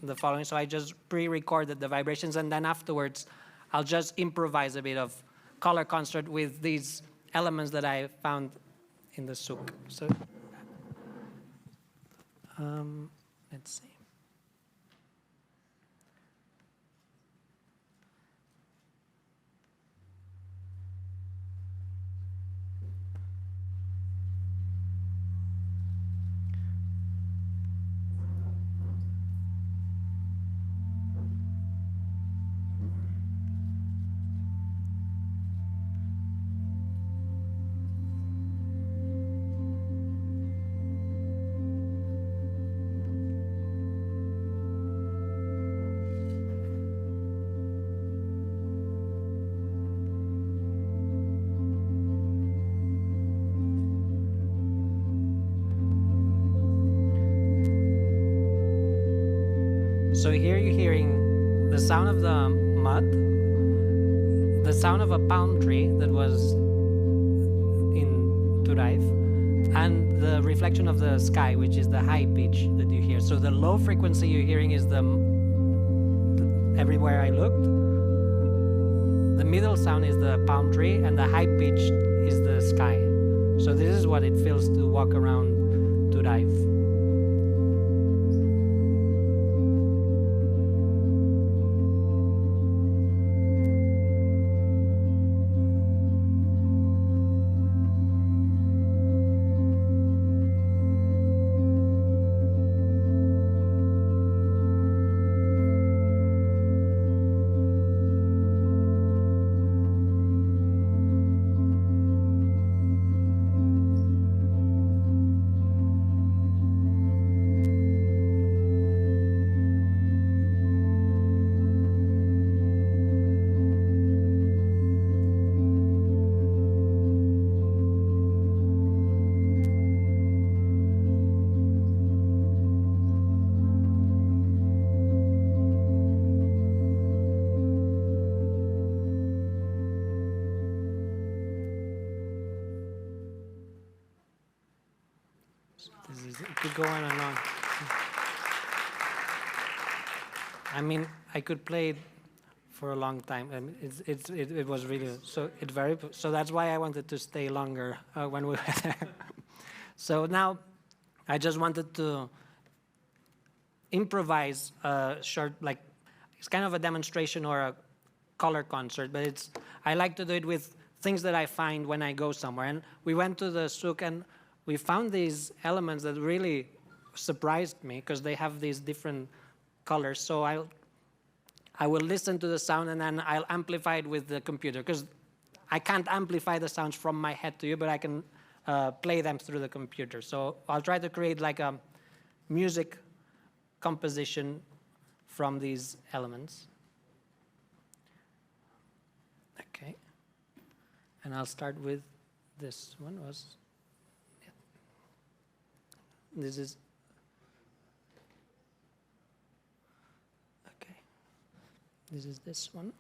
the following. So I just pre-recorded the vibrations, and then afterwards I'll just improvise a bit of color concert with these elements that I found in the souk. So let's see. So here you're hearing the sound of the mud, the sound of a palm tree that was in Turayf, and the reflection of the sky, which is the high pitch that you hear. So the low frequency you're hearing is everywhere I looked. The middle sound is the palm tree, and the high pitch is the sky. So this is what it feels to walk around Turayf. It could go on and on. I mean, I could play it for a long time. I mean, it was really so that's why I wanted to stay longer when we were there. So now I just wanted to improvise a short, it's kind of a demonstration or a color concert, but I like to do it with things that I find when I go somewhere. And we went to the souk and we found these elements that really surprised me because they have these different colors. So I will listen to the sound and then I'll amplify it with the computer, because I can't amplify the sounds from my head to you, but I can play them through the computer. So I'll try to create like a music composition from these elements. Okay. And I'll start with this one. This is, okay. This is this one.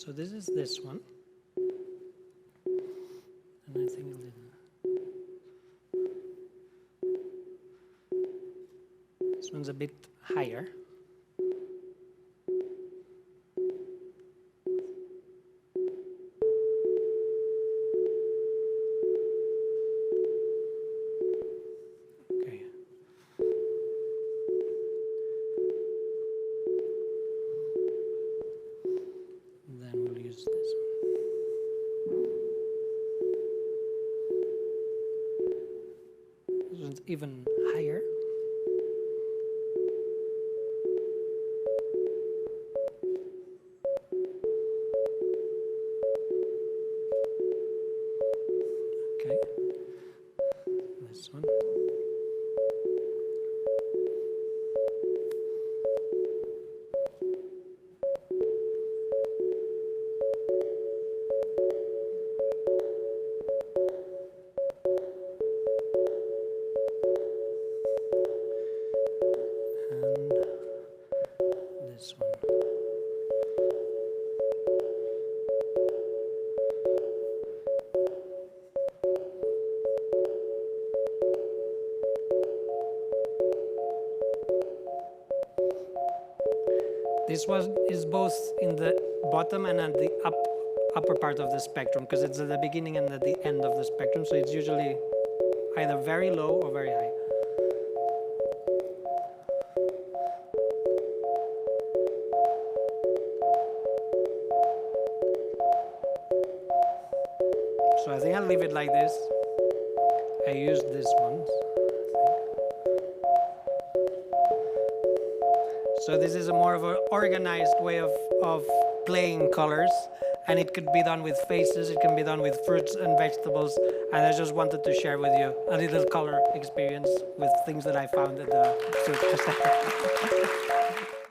So this is this one. And I think this one's a bit higher. Even higher. Okay. This one. This one is both in the bottom and at the upper part of the spectrum, because it's at the beginning and at the end of the spectrum, so it's usually either very low or very high. So I think I'll leave it like this. I used this one. So this is a more of an organized way of playing colors, and it could be done with faces, it can be done with fruits and vegetables, and I just wanted to share with you a little color experience with things that I found at the suit.